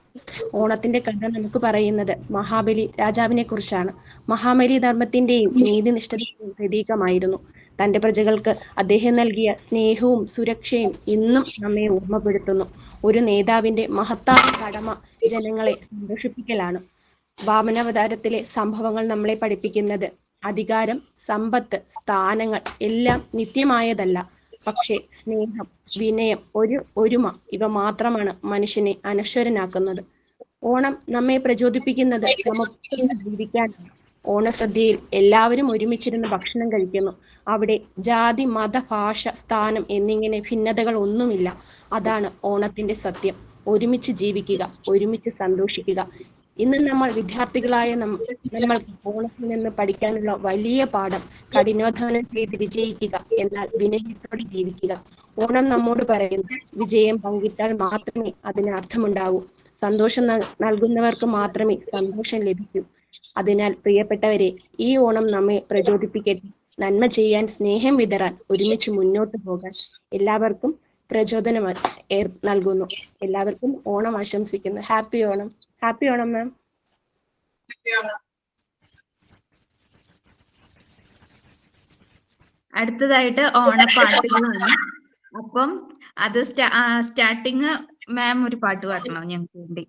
ഓണത്തിന്റെ കഥ നമുക്ക് പറയുന്നത് മഹാബലി രാജാവിനെ കുറിച്ചാണ്. മഹാബലി ധർമ്മത്തിന്റെയും നീതിനിഷ്ഠതയുടെയും പ്രതീകമായിരുന്നു. തന്റെ പ്രജകൾക്ക് അദ്ദേഹം നൽകിയ സ്നേഹവും സുരക്ഷയും ഇന്നും നമ്മെ ഓർമ്മപ്പെടുത്തുന്നു. ഒരു നേതാവിന്റെ മഹത്തായ കടമ ജനങ്ങളെ സന്തോഷിപ്പിക്കലാണ്. വാമനാവതാരത്തിലെ സംഭവങ്ങൾ നമ്മളെ പഠിപ്പിക്കുന്നത് അധികാരം, സമ്പത്ത്, സ്ഥാനങ്ങൾ എല്ലാം നിത്യമായതല്ല. പക്ഷേ സ്നേഹം, വിനയം, ഒരുമ ഇവ മാത്രമാണ് മനുഷ്യനെ അനശ്വരനാക്കുന്നത്. ഓണം നമ്മെ പ്രചോദിപ്പിക്കുന്നത് സമത്വത്തിൽ ജീവിക്കാനാണ്. ഓണസദ്യയിൽ എല്ലാവരും ഒരുമിച്ചിരുന്ന് ഭക്ഷണം കഴിക്കുന്നു. അവിടെ ജാതി, മത, ഭാഷ, സ്ഥാനം എന്നിങ്ങനെ ഭിന്നതകൾ ഒന്നുമില്ല. അതാണ് ഓണത്തിന്റെ സത്യം. ഒരുമിച്ച് ജീവിക്കുക, ഒരുമിച്ച് സന്തോഷിക്കുക. ഇന്ന് നമ്മൾ വിദ്യാർത്ഥികളായ നമ്മൾക്ക് ഓണത്തിൽ നിന്ന് പഠിക്കാനുള്ള വലിയ പാഠം കഠിനാധ്വാനം ചെയ്ത് വിജയിക്കുക, എന്നാൽ വിനയത്തോടെ ജീവിക്കുക. ഓണം നമ്മോട് പറയുന്നു, വിജയം പങ്കിട്ടാൽ മാത്രമേ അതിന് അർത്ഥമുണ്ടാവൂ. സന്തോഷം നൽകുന്നവർക്ക് മാത്രമേ സന്തോഷം ലഭിക്കൂ. അതിനാൽ പ്രിയപ്പെട്ടവരെ, ഈ ഓണം നമ്മെ പ്രചോദിപ്പിക്കട്ടെ. നന്മ ചെയ്യാൻ, സ്നേഹം വിതറാൻ, ഒരുമിച്ച് മുന്നോട്ട് പോകാൻ എല്ലാവർക്കും പ്രചോദനം നൽകുന്നു. എല്ലാവർക്കും ഓണം ആശംസിക്കുന്നു. ഹാപ്പി ഓണം. ഹാപ്പി ഓണം മാം. അടുത്തതായിട്ട് ഓണപ്പാട്ടുകളാണ്. അപ്പം അത് സ്റ്റാർട്ടിങ് മാം ഒരു പാട്ട് പാടണം ഞങ്ങൾക്ക് വേണ്ടി.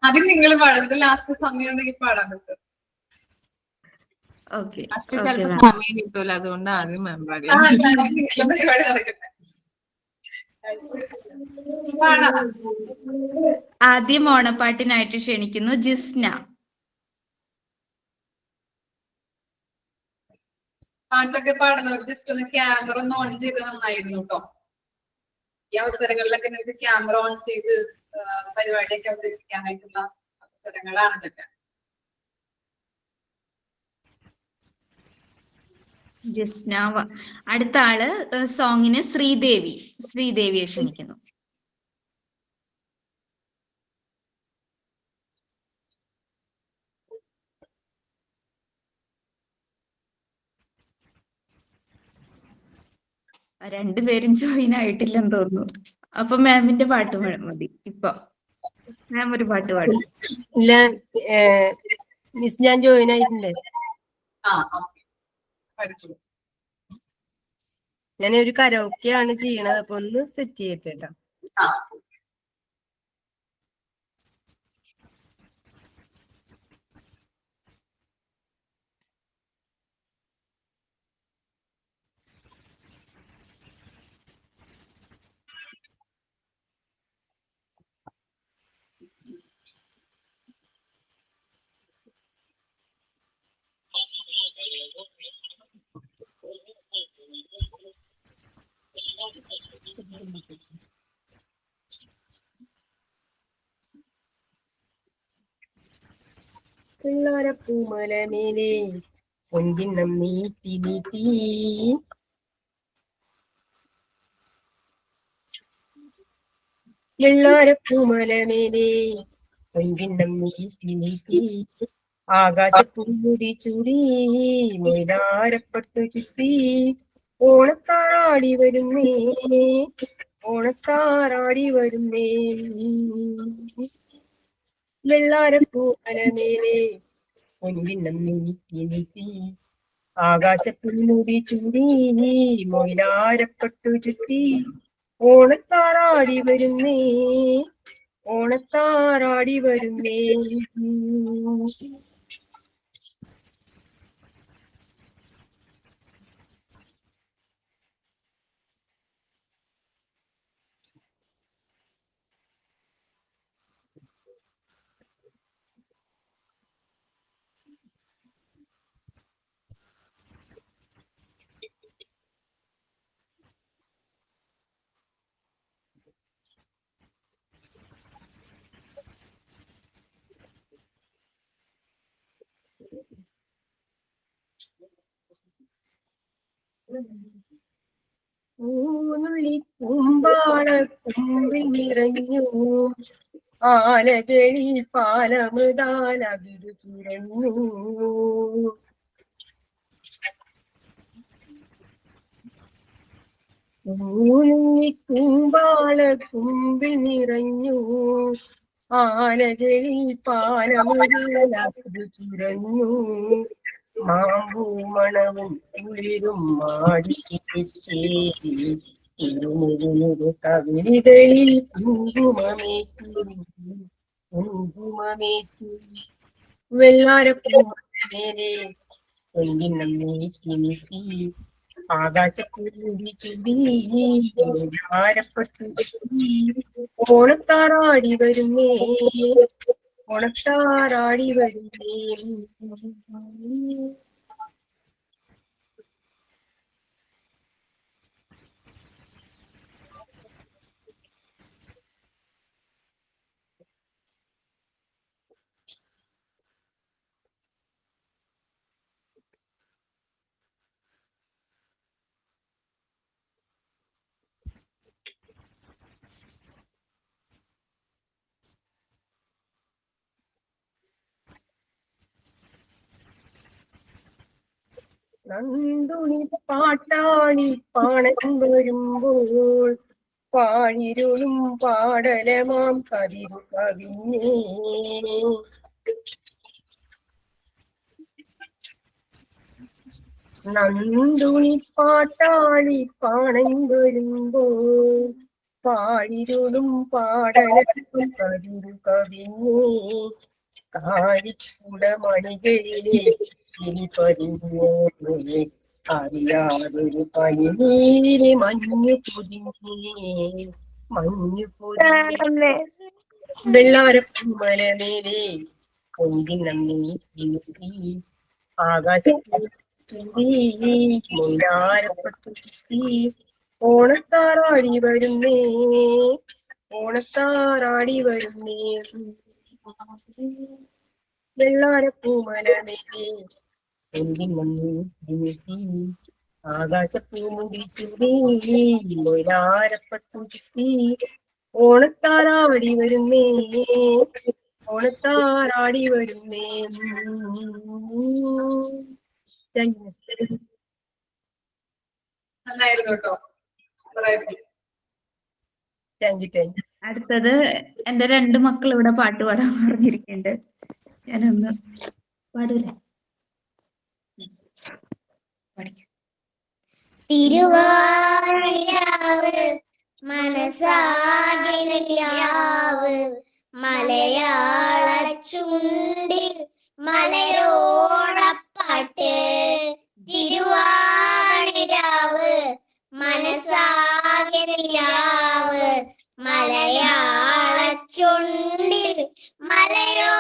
അത് നിങ്ങൾ പാടുന്നത് ലാസ്റ്റ് സമയം ഉണ്ടെങ്കിൽ പാടാൻ മിസ്. ഓക്കെ ഫസ്റ്റ് ഓക്കെ ചിലപ്പോ മാം. സമയം കിട്ടൂല, അതുകൊണ്ട് ആദ്യം മാം പാടി. പരിപാടി നടക്കുന്നത്. പാടാം. ആദ്യം ഓണപ്പാട്ടിനായിട്ട് ക്ഷണിക്കുന്നു ജിസ്ന. പാട്ടൊക്കെ പാടുന്നവർ ജസ്റ്റ് ഒന്ന് ക്യാമറ ഒന്ന് ഓൺ ചെയ്ത് നന്നായിരുന്നു കേട്ടോ. ഈ അവസരങ്ങളിലൊക്കെ നിങ്ങൾക്ക് ക്യാമറ ഓൺ ചെയ്ത് പരിപാടിയൊക്കെ അവതരിപ്പിക്കാനായിട്ടുള്ള അവസരങ്ങളാണ് ഇതൊക്കെ. ജിസ്ന. അടുത്ത ആള് സോങ്ങിന് ശ്രീദേവിയെ ക്ഷണിക്കുന്നു. രണ്ടുപേരും ജോയിൻ ആയിട്ടില്ലെന്ന് തോന്നുന്നു. അപ്പൊ മാമിന്റെ പാട്ട് മതി ഇപ്പൊ. മാം ഒരു പാട്ട് പാടും. ഇല്ല, മിസ് ഞാൻ ജോയിൻ ആയിട്ടുണ്ട്. ഞാൻ ഒരു കരോക്കെ ആണ് ചെയ്യണത്, അപ്പൊ ഒന്ന് സെറ്റ് ചെയ്തിട്ടോ. പൂമലമേലെ പൊൻകിണ്ണം നീട്ടി നീട്ടി വെള്ളാരപ്പൂമലമേലെ പൊൻകിണ്ണം നീട്ടി നീട്ടി ആകാശപ്പൂമുടി ചൂടി മൊയ്താരപ്പട്ടു ചുറ്റി ഓണത്താറാടി വരുന്നേ ഓണത്താറാടി വരുന്നേ വെള്ളാരപ്പൂമലമേലെ പൊൻകിണ്ണം നീട്ടി നീട്ടി ആകാശപ്പൂമുടി ചൂടി മൊയ്ലാരപ്പട്ടു ചുറ്റി ഓണത്താറാടി വരുന്നേ ഓണത്താറാടി വരുന്നേ. ൂനുള്ളി കുമ്പാള കുമ്പിൽ നിറഞ്ഞു ആലകളിൽ പാലമൃതാലവിടു ചുരഞ്ഞു ൂനുള്ളി കുമ്പാള കുമ്പിൽ നിറഞ്ഞു ആലകളിൽ പാലമൃതാലവിടു ചുരഞ്ഞു മാമ്പൂ മണവും കുളിരും മാടിച്ചിരുമുരു കവിളികളിൽ കുങ്കുമമേറ്റു വെള്ളാരപ്പൂമലമേലെ പൊൻകിണ്ണം നീട്ടി നീട്ടി ആകാശപ്പൂമുടി ചൂടി ആരപ്പട്ടു ഓണത്താറാടി വരുന്നേ ഓണത്താറാടി വരുന്നേ. നന്ദുണി പാട്ടാളി പാണൻ വരുമ്പോൾ പാഴിരുളും പാടലമാം കതിരു കവിഞ്ഞേ നന്ദുണി പാട്ടാളി പാണൻ വരുമ്പോൾ പാടിരുളും പാടലും കതിരു കവിഞ്ഞേ കാരിക്കൂട മണികളിലെ ഇനി പതിഞ്ഞേ അറിയാതൊരു പനിനീര് മഞ്ഞു പൊതിഞ്ഞേ മഞ്ഞു പൊതിഞ്ഞേ വെള്ളാരപ്പൂമലമേലെ പൊന്തിനീ ആകാശത്തിൽ മുണ്ടാരപ്പെട്ടു ഓണത്താറാടി വരുന്നേ ഓണത്താറാടി വരുന്നേ വെള്ളാരപ്പൂമലമേലെ പൊന്തിനീ ആകാശപ്പൂമുടി ചുരീ മൊരാരപ്പെട്ടു ഓണത്താറാടി വരുന്നേ ഓണത്താറാടി വരുന്നേ. നന്നായിരുന്നു കേട്ടോ. Thank you. അടുത്തത് എന്റെ 2 മക്കൾ ഇവിടെ പാട്ട് പാടാൻ പറഞ്ഞിരിക്കുന്നുണ്ട്. ഞാനൊന്ന് പാടൂല. തിരുവാണിരാവ് മനസാകിനിലാവ് മലയാള ചുണ്ടിൽ മലരോണപ്പാട്ട്. തിരുവാണിരാവ് മനസാകിനിലാവ് മലയാള ചുണ്ടിൽ മലരോണപ്പാട്ട്.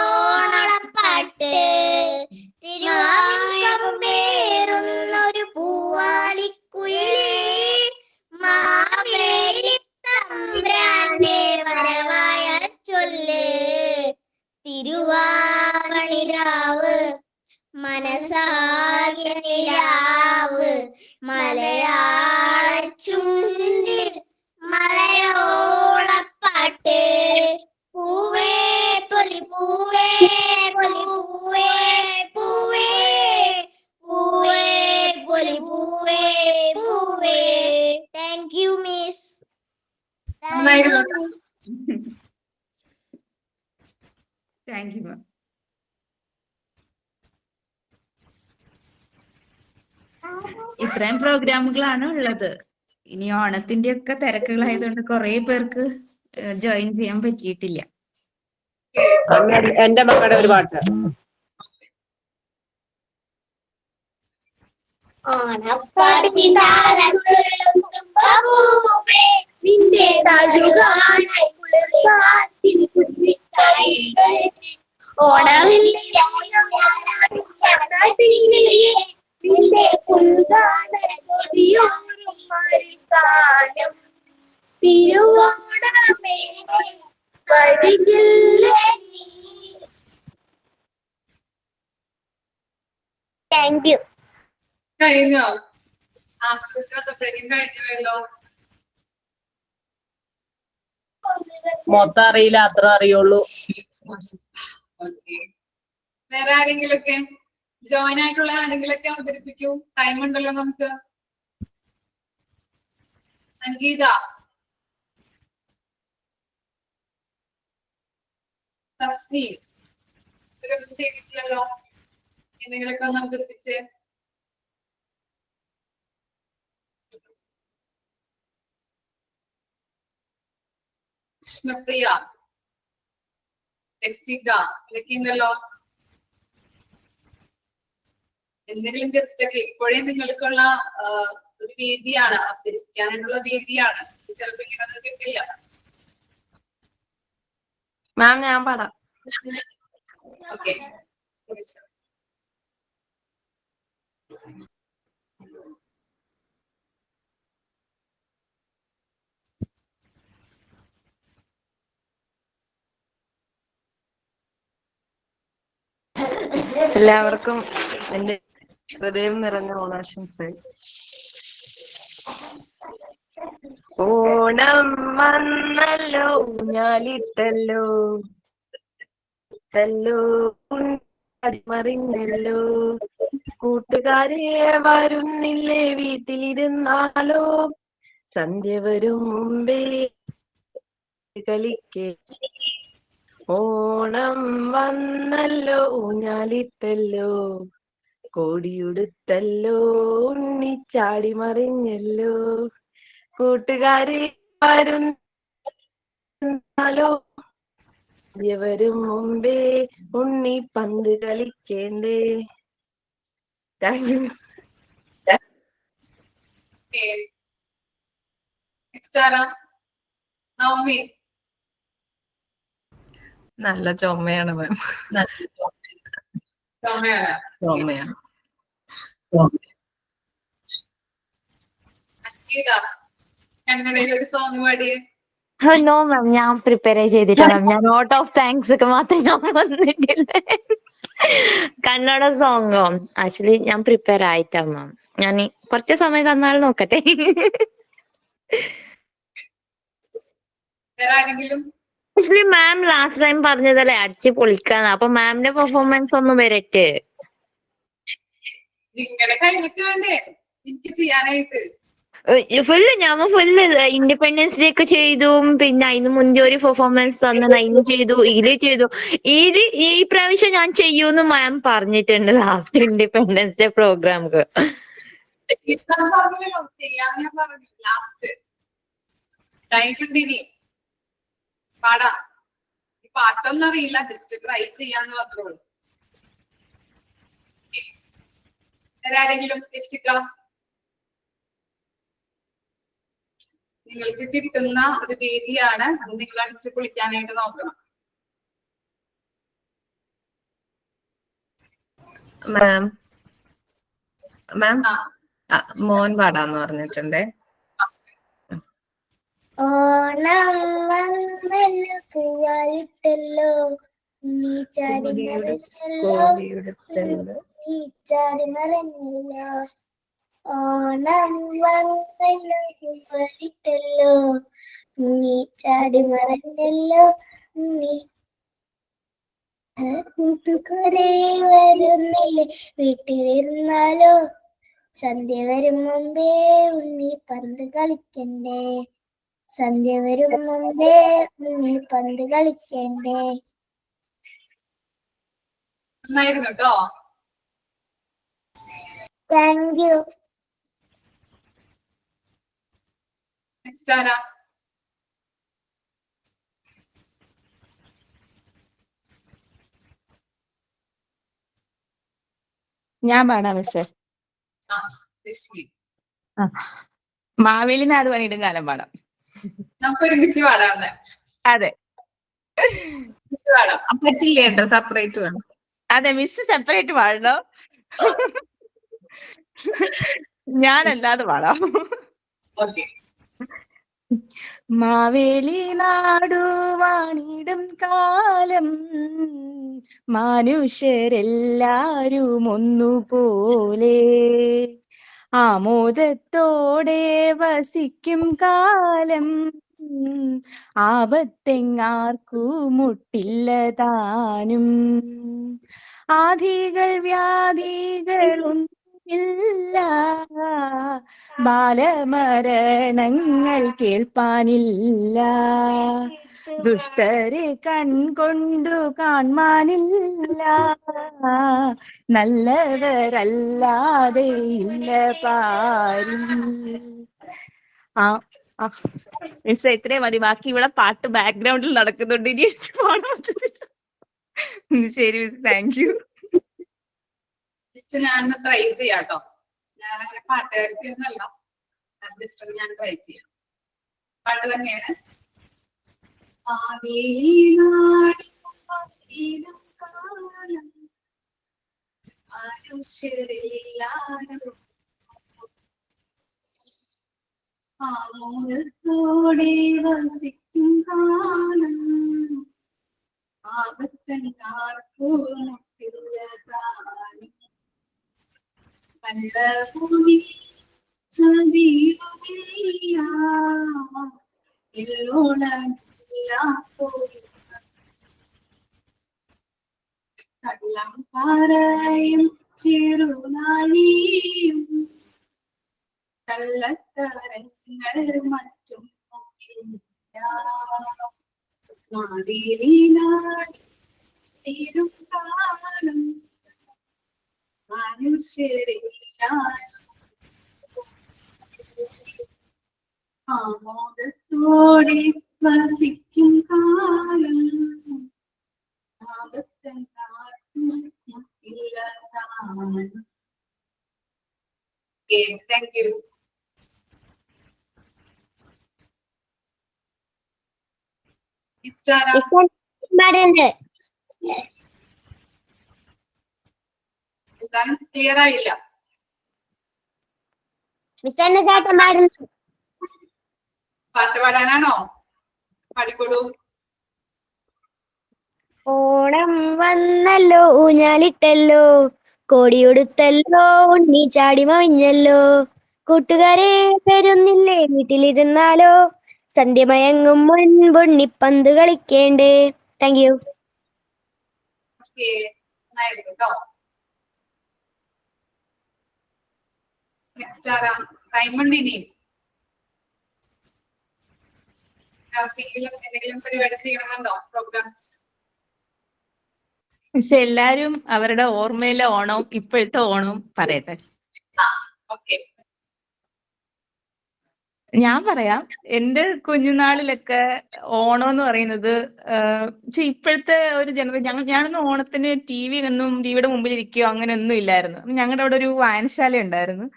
തിരുവാമ്പേറുന്നൊരു പൂവാലിക്കുയിലേ മാവേലി തമ്പ്രാന്റെ വരവായ ചൊല്ല്. തിരുവാവണിരാവ് മനസാകിനിലാവ് മലയാള ചുണ്ടിൽ മലയോളപ്പാട്ട്. പൂവേ പൊലി പൂവേ പൊലി പൂവേ പൂവേ പൂവേ പൊലി പൂവേ പൂവേ. Thank you miss. Thank you ma'am. ഇത്രയും പ്രോഗ്രാമുകളാണ് ഉള്ളത്. ഇനി ഓണത്തിന്റെ ഒക്കെ തിരക്കുകളായതുകൊണ്ട് കുറെ പേർക്ക് ജോയിൻ ചെയ്യാൻ പറ്റിയിട്ടില്ല. എന്റെ മക്കളുടെ ഒരു പാട്ട്. Thank you. കഴിഞ്ഞോ? ആസ്വദിച്ചപ്പോഴേക്കും കഴിഞ്ഞുവല്ലോ. മൊത്തം അറിയില്ല, അത്ര അറിയുള്ളൂ. വേറെ ആരെങ്കിലൊക്കെ ജോയിൻ ആയിട്ടുള്ള ആരെങ്കിലൊക്കെ അവതരിപ്പിക്കൂ. ടൈം ഉണ്ടല്ലോ നമുക്ക്. സംഗീത, തസ്നീം ഇവരൊന്നും ചെയ്തിട്ടില്ലല്ലോ. എന്തെങ്കിലുമൊക്കെ ഒന്ന് അവതരിപ്പിച്ച്. കൃഷ്ണപ്രിയ, രസിക ഇതൊക്കെ ഉണ്ടല്ലോ. എന്തെങ്കിലും ജസ്റ്റ് ഒക്കെ ഇപ്പോഴേ നിങ്ങൾക്കുള്ള ഒരു വേദിയാണ്, അവതരിപ്പിക്കാനുള്ള വേദിയാണ്. ചിലപ്പോ ഇങ്ങനെ കിട്ടില്ല. മാം ഞാൻ പാടാം. ഓക്കെ. എല്ലാവർക്കും എന്റെ ഹൃദയം നിറഞ്ഞ ഓണാശംസകൾ. ഓണം വന്നല്ലോ ഊഞ്ഞാലിട്ടല്ലോ മറിഞ്ഞല്ലോ കൂട്ടുകാരെ വരുന്നില്ലേ വീട്ടിലിരുന്നാലോ സന്ധ്യ വരും മുമ്പേ കളിക്കേ. ഓണം വന്നല്ലോ ഊഞ്ഞാലിട്ടല്ലോ കോടിയുടുത്തല്ലോ ഉണ്ണിച്ചാടി മറിഞ്ഞല്ലോ കൂട്ടുകാരെ വരും ഹലോ വരും മുമ്പേ ഉണ്ണി പന്ത് കളിക്കേണ്ടേ. Thank U. നെക്സ്റ്റ് ആരാ? നവമി. നല്ല ചുമയാണ് മാം. ചുമയാണ്. ചുമയാണ്. അങ്കീത, കന്നഡയിൽ ഒരു സോങ് പാടിയേ. നോ മാം, ഞാൻ പ്രിപ്പയർ ചെയ്തില്ല മാം. ഞാൻ നോട്ട് ഓഫ് താങ്ക്സ് ഒക്കെ മാത്രമേ ഞാൻ വന്നിട്ടില്ല. കന്നഡ സോങ്ങോ? ആക്ച്വലി ഞാൻ പ്രിപ്പയർ ആയിട്ടാ മാം. ഞാൻ കുറച്ച് സമയം തന്നാൽ നോക്കട്ടെ. വേറെ ആരെങ്കിലും? ആക്ച്വലി മാം ലാസ്റ്റ് ടൈം പറഞ്ഞതല്ലേ അടിച്ച് പൊളിക്കാന്ന്. അപ്പൊ മാമിന്റെ പെർഫോമൻസ് ഒന്ന് വരട്ടെ. നിങ്ങളുടെ കഴിഞ്ഞിട്ട് വേണ്ടേ എനിക്ക് ചെയ്യാനായിട്ട്? ഫുള്ള് ഇൻഡിപെൻഡൻസ് ഡേ ഒക്കെ ചെയ്തു. പിന്നെ അതിന് മുന്നേ ഒരു പെർഫോമൻസ് തന്നെ അതിന് ചെയ്തു, ഇതില് ചെയ്തു. ഈ പ്രാവശ്യം ഞാൻ ചെയ്യൂന്ന് മാം പറഞ്ഞിട്ടുണ്ട് ലാസ്റ്റ് ഇൻഡിപെൻഡൻസ് ഡേ പ്രോഗ്രാംക്ക്. പറഞ്ഞല്ലോ ചെയ്യാന്ന് ഞാൻ പറഞ്ഞു. ലാസ്റ്റ് ടൈം ഉണ്ട് ഇനി. പാടാ. ഈ പാട്ടൊന്നും അറിയില്ല, ജസ്റ്റ് ട്രൈ ചെയ്യാന്ന് മാത്രമേ ഉള്ളൂ. വേറെ ആരെങ്കിലും? ജെസ്സിക്ക, നിങ്ങൾക്ക് കിട്ടുന്ന ഒരു വേദിയാണ്, അത് നിങ്ങൾ അടിച്ച് പൊളിക്കാനായിട്ട് നോക്കണം. മാം മോൻ പാടാന്ന് പറഞ്ഞിട്ടുണ്ടേ. ഓണം വന്നല്ലോ പൂവായിട്ടല്ലോ നീ ചാടി മറിഞ്ഞല്ലോ നീ ചാടി മറിഞ്ഞല്ലോ. ഓണം വന്നല്ലോ പൂവായിട്ടല്ലോ നീ ചാടി മറിഞ്ഞല്ലോ നീ കൂട്ടുകാരെ വരുന്നില്ലേ വീട്ടിലിരുന്നാലോ. സന്ധ്യ വരും മുമ്പേ ഉണ്ണി പന്ത് കളിക്കണ്ടേ. സന്ധ്യ വരും മുമ്പേ ഉണ്ണി പന്ത് കളിക്കണ്ടേ. നന്നായിരുന്നു കേട്ടോ. Thank you. നെക്സ്റ്റ് ആരാ? ഞാൻ പാടാം മിസ്സേ. ജെസ്സി. മാവേലി നാട് പണിയിടും കാലം പാടാം. നമുക്ക് ഒരുമിച്ച് പാടാം. അതെ പാടാം. പറ്റില്ല കേട്ടോ, സെപ്പറേറ്റ് വേണം. അതെ, മിസ് സെപ്പറേറ്റ് പാടണോ? ഞാനല്ലാതെ പാടാം. ഓക്കെ. മാവേലി നാടു വാണിടും കാലം മനുഷ്യരെല്ലാരും ഒന്നുപോലെ ആമോദത്തോടെ വസിക്കും കാലം ആപത്തെങ്ങാർക്കു മുട്ടില്ല താനും. ആധികൾ വ്യാധികളൊന്നുമില്ല ബാലമരണങ്ങൾ കേൾപ്പാനില്ല ദുഷ്ടരെ കൺകൊണ്ടു കാണാനില്ല നല്ലവരല്ലാതെ ഇല്ല പാരും. മിസ് ഇത്രയും മതി. ബാക്കി ഇവിടെ പാട്ട് ബാക്ക്ഗ്രൗണ്ടിൽ നടക്കുന്നുണ്ട്. ഇനി എനിക്ക് പാടാൻ പറ്റത്തില്ല. ശരി മിസ്, താങ്ക് യു. ജസ്റ്റ് ഞാൻ ട്രൈ ചെയ്യാട്ടോ. ഞാൻ അങ്ങനെ പാട്ടുകാർക്ക് ഒന്നല്ല, ജസ്റ്റ് ഞാൻ ട്രൈ ചെയ്യാം. പാട്ട് തന്നെയാണ്. ആമോദത്തോടെ വസിക്കും കാലം ആപത്തൻകാർക്കു മുട്ടില്ല താനും. നല്ല ഭൂമി ചതിയുമില്ല എല്ലോളമില്ല കള്ളം പറയും ചെറുനാഴിയും കള്ളത്തരങ്ങൾ മറ്റും മാവേലിനാടും കാലം മനുഷ്യരില്ല ആമോദത്തോടെ വസിക്കും കാലം താങ്ക് യു. എന്താണ് ക്ലിയർ ആയില്ല? പാട്ട് പാടാനാണോ? പാടിക്കോളൂ. ഓണം വന്നല്ലോ ഊഞ്ഞാലിട്ടല്ലോ കോടിയൊടുത്തല്ലോ ഉണ്ണി ചാടി മവിഞ്ഞല്ലോ കൂട്ടുകാരെ വരുന്നില്ലേ വീട്ടിലിരുന്നാലോ സന്ധ്യ മയങ്ങും മുൻപുണ്ണിപ്പന്ത് കളിക്കേണ്ടേ. Thank you. ഓക്കെ, നന്നായിരുന്നു കേട്ടോ. നെക്സ്റ്റ് ആരാ? റൈമണ്ട്. ഇനിയും എന്തെങ്കിലും പരിപാടി ചെയ്യണമെന്നുണ്ടോ? പ്രോഗ്രാംസ്? മിസ് എല്ലാരും അവരുടെ ഓർമ്മയിലെ ഓണവും ഇപ്പോഴത്തെ ഓണവും പറയട്ടെ. ഓക്കെ, ഞാൻ പറയാം. എന്റെ കുഞ്ഞുനാളിലൊക്കെ ഓണം എന്ന് പറയുന്നത് ഇപ്പോഴത്തെ ഒരു ഞാനൊന്നും ഓണത്തിന് ടിവിയുടെ മുമ്പിൽ ഇരിക്കുകയോ അങ്ങനെ ഒന്നും ഇല്ലായിരുന്നു. ഞങ്ങളുടെ അവിടെ ഒരു വായനശാല ഉണ്ടായിരുന്നു.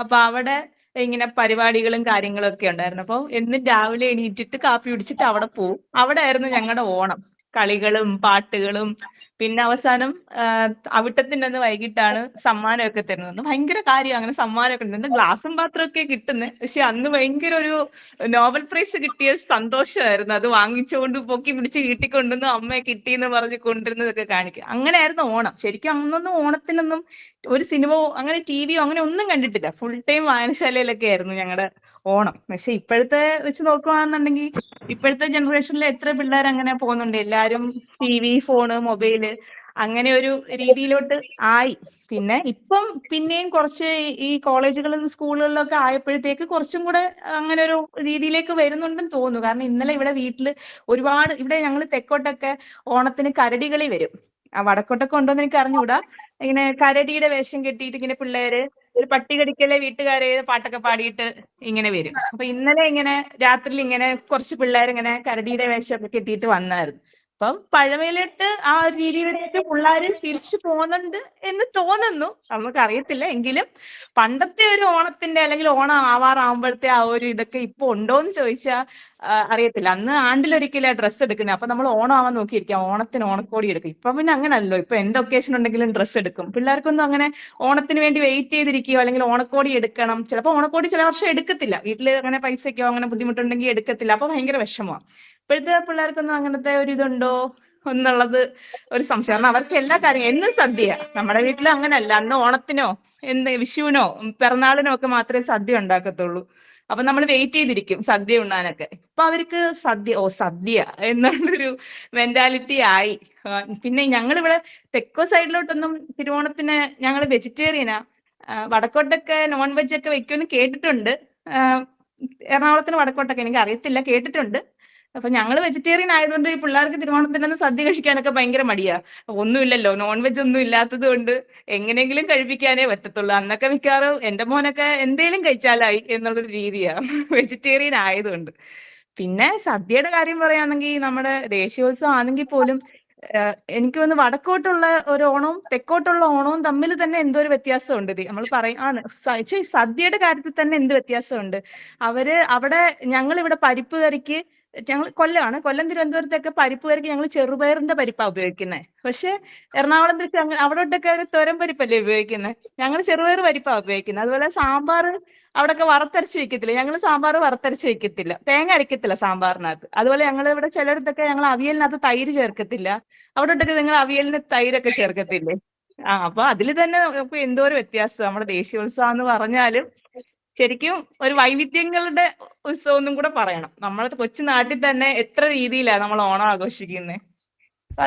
അപ്പൊ അവിടെ ഇങ്ങനെ പരിപാടികളും കാര്യങ്ങളും ഒക്കെ ഉണ്ടായിരുന്നു. അപ്പൊ എന്നും രാവിലെ എണീറ്റിട്ട് കാപ്പി കുടിച്ചിട്ട് അവിടെ പോവും. അവിടെ ആയിരുന്നു ഞങ്ങളുടെ ഓണം. കളികളും പാട്ടുകളും പിന്നെ അവസാനം അവിട്ടത്തിന്റെ അന്ന് വൈകിട്ടാണ് സമ്മാനമൊക്കെ തരുന്നത്. ഭയങ്കര കാര്യം അങ്ങനെ സമ്മാനമൊക്കെ ഉണ്ട്. ഗ്ലാസും പാത്രമൊക്കെ കിട്ടുന്നത്. പക്ഷെ അന്ന് ഭയങ്കര ഒരു നോബൽ പ്രൈസ് കിട്ടിയ സന്തോഷമായിരുന്നു. അത് വാങ്ങിച്ചുകൊണ്ട് പൊക്കി പിടിച്ച് വീട്ടിൽ കൊണ്ടുവന്ന് അമ്മയെ കിട്ടിയെന്ന് പറഞ്ഞ് കൊണ്ടിരുന്നതൊക്കെ കാണിക്കുക. അങ്ങനെയായിരുന്നു ഓണം. ശരിക്കും അന്നൊന്നും ഓണത്തിനൊന്നും ഒരു സിനിമയോ അങ്ങനെ ടിവിയോ അങ്ങനെ ഒന്നും കണ്ടിട്ടില്ല. ഫുൾ ടൈം വായനശാലയിലൊക്കെ ആയിരുന്നു ഞങ്ങളുടെ ഓണം. പക്ഷെ ഇപ്പോഴത്തെ വെച്ച് നോക്കുകയാണെന്നുണ്ടെങ്കിൽ ഇപ്പോഴത്തെ ജനറേഷനിൽ എത്ര പിള്ളേർ അങ്ങനെ പോകുന്നുണ്ട്. എല്ലാരും ടിവി, ഫോണ്, മൊബൈല് അങ്ങനെ ഒരു രീതിയിലോട്ട് ആയി. പിന്നെ ഇപ്പം പിന്നെയും കുറച്ച് ഈ കോളേജുകളിലും സ്കൂളുകളിലൊക്കെ ആയപ്പോഴത്തേക്ക് കുറച്ചും കൂടെ അങ്ങനെ ഒരു രീതിയിലേക്ക് വരുന്നുണ്ടെന്ന് തോന്നുന്നു. കാരണം ഇന്നലെ ഇവിടെ വീട്ടില് ഒരുപാട് ഇവിടെ ഞങ്ങൾ തെക്കോട്ടൊക്കെ ഓണത്തിന് കരടികളി വരും. വടക്കോട്ടൊക്കെ ഉണ്ടോന്ന് എനിക്ക് അറിഞ്ഞുകൂടാ. ഇങ്ങനെ കരടിയുടെ വേഷം കെട്ടിയിട്ട് ഇങ്ങനെ പിള്ളേര് ഒരു പട്ടി കടിക്കലെ വീട്ടുകാരെ പാട്ടൊക്കെ പാടിയിട്ട് ഇങ്ങനെ വരും. അപ്പൊ ഇന്നലെ ഇങ്ങനെ രാത്രിയിൽ ഇങ്ങനെ കുറച്ച് പിള്ളേർ ഇങ്ങനെ കരടിയുടെ വേഷമൊക്കെ കെട്ടിയിട്ട് വന്നായിരുന്നു. അപ്പം പഴമയിലോട്ട് ആ ഒരു രീതിയിലേക്ക് പിള്ളേര് തിരിച്ചു പോകുന്നുണ്ട് എന്ന് തോന്നുന്നു. നമുക്കറിയത്തില്ല. എങ്കിലും പണ്ടത്തെ ഒരു ഓണത്തിന്റെ അല്ലെങ്കിൽ ഓണം ആവാറാവുമ്പോഴത്തെ ആ ഒരു ഇതൊക്കെ ഇപ്പൊ ഉണ്ടോന്ന് ചോദിച്ചാൽ അറിയത്തില്ല. അന്ന് ആണ്ടിലൊരിക്കലാ ഡ്രസ്സ് എടുക്കുന്നത്. അപ്പൊ നമ്മൾ ഓണം ആവാൻ നോക്കിയിരിക്കാം, ഓണത്തിന് ഓണക്കോടി എടുക്കും. ഇപ്പൊ പിന്നെ അങ്ങനല്ലോ. ഇപ്പൊ എന്ത് ഒക്കേഷൻ ഉണ്ടെങ്കിലും ഡ്രസ്സ് എടുക്കും. പിള്ളേർക്കൊന്നും അങ്ങനെ ഓണത്തിന് വേണ്ടി വെയിറ്റ് ചെയ്തിരിക്കുകയോ അല്ലെങ്കിൽ ഓണക്കോടി എടുക്കണം. ചിലപ്പോൾ ഓണക്കോടി ചില വർഷം എടുക്കത്തില്ല. വീട്ടില് അങ്ങനെ പൈസയ്ക്കോ അങ്ങനെ ബുദ്ധിമുട്ടുണ്ടെങ്കിൽ എടുക്കത്തില്ല. അപ്പൊ ഭയങ്കര വിഷമമാണ്. ഇപ്പോഴത്തെ പിള്ളേർക്കൊന്നും അങ്ങനത്തെ ഒരു ഇതുണ്ടോ എന്നുള്ളത് ഒരു സംശയം. കാരണം അവർക്ക് എല്ലാ കാര്യവും എന്നും സദ്യ. നമ്മുടെ വീട്ടിൽ അങ്ങനല്ല. അന്ന് ഓണത്തിനോ വിഷുവിനോ പിറന്നാളിനോ ഒക്കെ മാത്രമേ സദ്യ ഉണ്ടാക്കത്തുള്ളൂ. അപ്പൊ നമ്മൾ വെയിറ്റ് ചെയ്തിരിക്കും സദ്യ ഉണ്ണാനൊക്കെ. ഇപ്പൊ അവർക്ക് സദ്യ എന്നുള്ളൊരു മെന്റാലിറ്റി ആയി. പിന്നെ ഞങ്ങളിവിടെ തെക്കോ സൈഡിലോട്ടൊന്നും തിരുവോണത്തിന് ഞങ്ങൾ വെജിറ്റേറിയനാ. വടക്കോട്ടൊക്കെ നോൺ വെജ് ഒക്കെ വെക്കുമെന്ന് കേട്ടിട്ടുണ്ട്. എറണാകുളത്തിന് വടക്കോട്ടൊക്കെ എനിക്ക് അറിയത്തില്ല, കേട്ടിട്ടുണ്ട്. അപ്പൊ ഞങ്ങൾ വെജിറ്റേറിയൻ ആയതുകൊണ്ട് ഈ പിള്ളേർക്ക് തിരുവോണത്തിനൊന്ന് സദ്യ കഴിക്കാനൊക്കെ ഭയങ്കര മടിയാ. ഒന്നുമില്ലല്ലോ, നോൺ വെജ് ഒന്നും ഇല്ലാത്തത് കൊണ്ട് എങ്ങനെയെങ്കിലും കഴിപ്പിക്കാനേ പറ്റത്തുള്ളൂ. അന്നൊക്കെ മിക്കവാറും എന്റെ മോനൊക്കെ എന്തേലും കഴിച്ചാലായി എന്നുള്ളൊരു രീതിയാ വെജിറ്റേറിയൻ ആയതുകൊണ്ട്. പിന്നെ സദ്യയുടെ കാര്യം പറയുകയാണെങ്കിൽ നമ്മുടെ ദേശീയോത്സവം ആണെങ്കിൽ പോലും എനിക്ക് തോന്നുന്നു വടക്കോട്ടുള്ള ഒരു ഓണവും തെക്കോട്ടുള്ള ഓണവും തമ്മിൽ തന്നെ എന്തോ ഒരു വ്യത്യാസമുണ്ട്. നമ്മൾ പറയും സദ്യയുടെ കാര്യത്തിൽ തന്നെ എന്ത് വ്യത്യാസമുണ്ട്. അവിടെ ഞങ്ങളിവിടെ പരിപ്പ് കറിക്ക് ഞങ്ങൾ കൊല്ലം തിരുവനന്തപുരത്തൊക്കെ പരിപ്പ് കറിക്ക് ഞങ്ങൾ ചെറുപയറിന്റെ പരിപ്പാണ് ഉപയോഗിക്കുന്നത്. പക്ഷെ എറണാകുളം അവിടോട്ടൊക്കെ തോരൻ പരിപ്പല്ലേ ഉപയോഗിക്കുന്നത്. ഞങ്ങൾ ചെറുപയർ പരിപ്പാണ് ഉപയോഗിക്കുന്നത്. അതുപോലെ സാമ്പാർ അവിടെയൊക്കെ വറുത്തരച്ച് വെക്കത്തില്ല. ഞങ്ങൾ സാമ്പാർ വറുത്തരച്ച് വെക്കത്തില്ല, തേങ്ങ അരക്കത്തില്ല സാമ്പാറിനകത്ത്. അതുപോലെ ഞങ്ങൾ ഇവിടെ ചിലയിടത്തൊക്കെ ഞങ്ങൾ അവിയലിനകത്ത് തൈര് ചേർക്കത്തില്ല. അവിടോട്ടൊക്കെ നിങ്ങൾ അവിയലിന് തൈരൊക്കെ ചേർക്കത്തില്ലേ? അപ്പൊ അതിൽ തന്നെ എന്തോ ഒരു വ്യത്യാസം. നമ്മുടെ ദേശീയോത്സവം എന്ന് പറഞ്ഞാലും ശരിക്കും ഒരു വൈവിധ്യങ്ങളുടെ ഉത്സവം എന്നും കൂടെ പറയണം. നമ്മുടെ കൊച്ചു നാട്ടിൽ തന്നെ എത്ര രീതിയിലാണ് നമ്മൾ ഓണം ആഘോഷിക്കുന്നത്. അപ്പൊ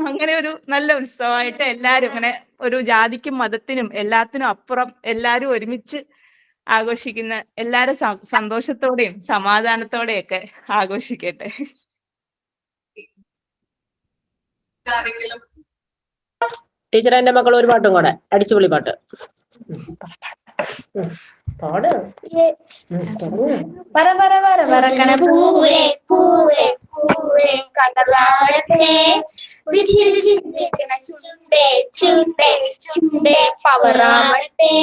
അങ്ങനെ ഒരു നല്ല ഉത്സവമായിട്ട് എല്ലാരും അങ്ങനെ ഒരു ജാതിക്കും മതത്തിനും എല്ലാത്തിനും അപ്പുറം എല്ലാരും ഒരുമിച്ച് ആഘോഷിക്കുന്ന, എല്ലാരും സന്തോഷത്തോടെയും സമാധാനത്തോടെയൊക്കെ ആഘോഷിക്കട്ടെ. ടീച്ചർ, എന്റെ മക്കൾ ഒരു പാട്ടും കൂടെ, അടിച്ചുപൊളി പാട്ട്. പാട് പറ പറ പറ പറക്കണ പൂവേ പൂവേ പൂവേ കടലാഴത്തെ ചുണ്ടേ ചുണ്ടേ ചുണ്ടേ പവറാവട്ടെ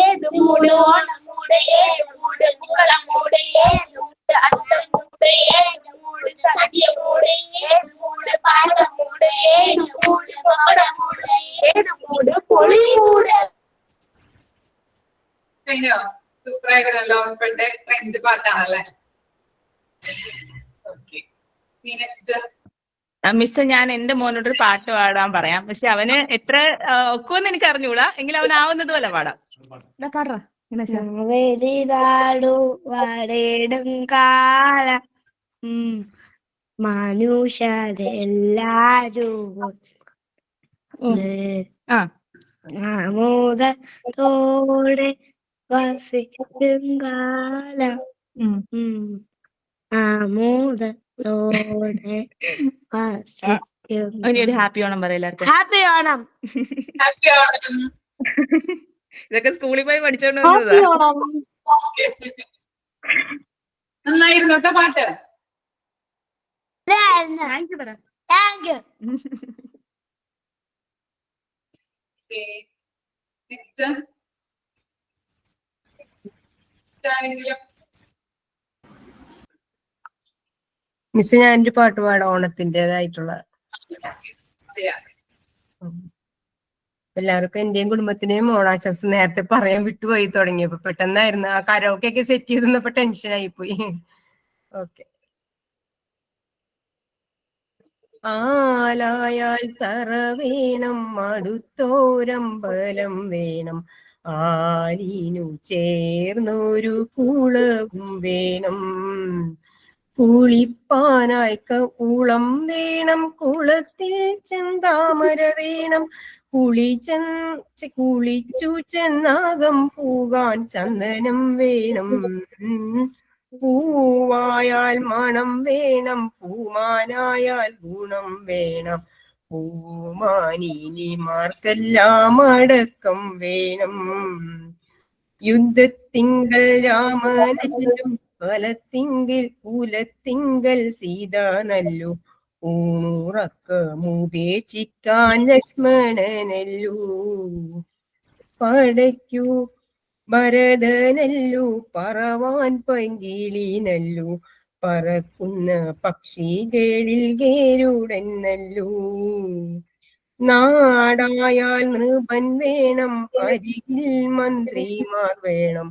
ഏത് മൂട് ഓണം മൂട് ഏത് മൂട് കുക്കളം മൂട് ഏത് മൂട് അത്തം മൂട് ഏത് മൂട് സദ്യ മൂട് ഏത് മൂട് പായസം മൂട് ഏത് മൂട് പാട മൂട് ഏത് മൂട് പൊളി മൂട്. കഴിഞ്ഞോ? സൂപ്പർ ആയിരുന്നല്ലോ. ഇപ്പോഴത്തെ ട്രെൻഡ് പാട്ടാണല്ലേ. Okay, next. മിസ്, ഞാൻ എന്റെ മോനോടൊരു പാട്ട് പാടാൻ പറയാം. പക്ഷെ അവന് എത്ര ഒക്കുമെന്ന് എനിക്ക് അറിഞ്ഞൂടാ. എങ്കിലും അവൻ ആവുന്നത് പോലെ പാടാം. പാടാ വാടേടും കാല മനുഷ്യരെല്ലാരും ആമോദത്തോടെ വസിക്കും കാലം ആമോദത്തോടെ വസിക്കും. ഒരു ഹാപ്പി ഓണം പറയാം എല്ലാവർക്കും. ഹാപ്പി ഓണം. ഹാപ്പി ഓണം. ഇതൊക്കെ സ്കൂളിൽ പോയി പഠിച്ചോണ്ട് ഹാപ്പി ഓണം. നന്നായിരുന്നു കേട്ടോ പാട്ട്. Thank you. നെക്സ്റ്റ് ആരെങ്കിലും? മിസ്, ഞാൻ ഒരു പാട്ട് പാടാം ഓണത്തിൻ്റെതായിട്ടുള്ള. എല്ലാവർക്കും എന്റെയും കുടുംബത്തിന്റെയും ഓണാശംസ നേരത്തെ പറയാൻ വിട്ടുപോയി തുടങ്ങിയപ്പോ പെട്ടെന്നായിരുന്നു. ആ കരോക്കെ ഒക്കെ സെറ്റ് ചെയ്തപ്പോ ടെൻഷൻ ആയിപ്പോയി. ഓക്കെ. ആലായാൽ തറ വേണം, അടുത്തോരമ്പലം വേണം, ആലിനു ചേർന്നൊരു കുളവും വേണം, കുളിപ്പാനായി കുളം വേണം, കുളത്തിൽ ചെന്താമര വേണം, കുളിച്ചു ചെന്നാകം പൂകാൻ ചന്ദനം വേണം, പൂവായാൽ മണം വേണം, പൂമാനായാൽ ഗുണം വേണം, പൂമാനിമാർക്കെല്ലാം അടക്കം വേണം, യുദ്ധത്തിങ്കൽ രാമനല്ലു, ഫലത്തിങ്കിൽ കുലത്തിങ്കൽ സീത നല്ലു, ഊണുറക്കമുപേക്ഷിക്കാൻ ലക്ഷ്മണനല്ലു, പടയ്ക്കു ഭരതനല്ലു, പറവാൻ പൈങ്കിളി നല്ലു, പറക്കുന്ന പക്ഷികളിൽ ഗരുഡൻ നല്ലു, നാടായാൽ നൃപൻ വേണം, അരികിൽ മന്ത്രിമാർ വേണം,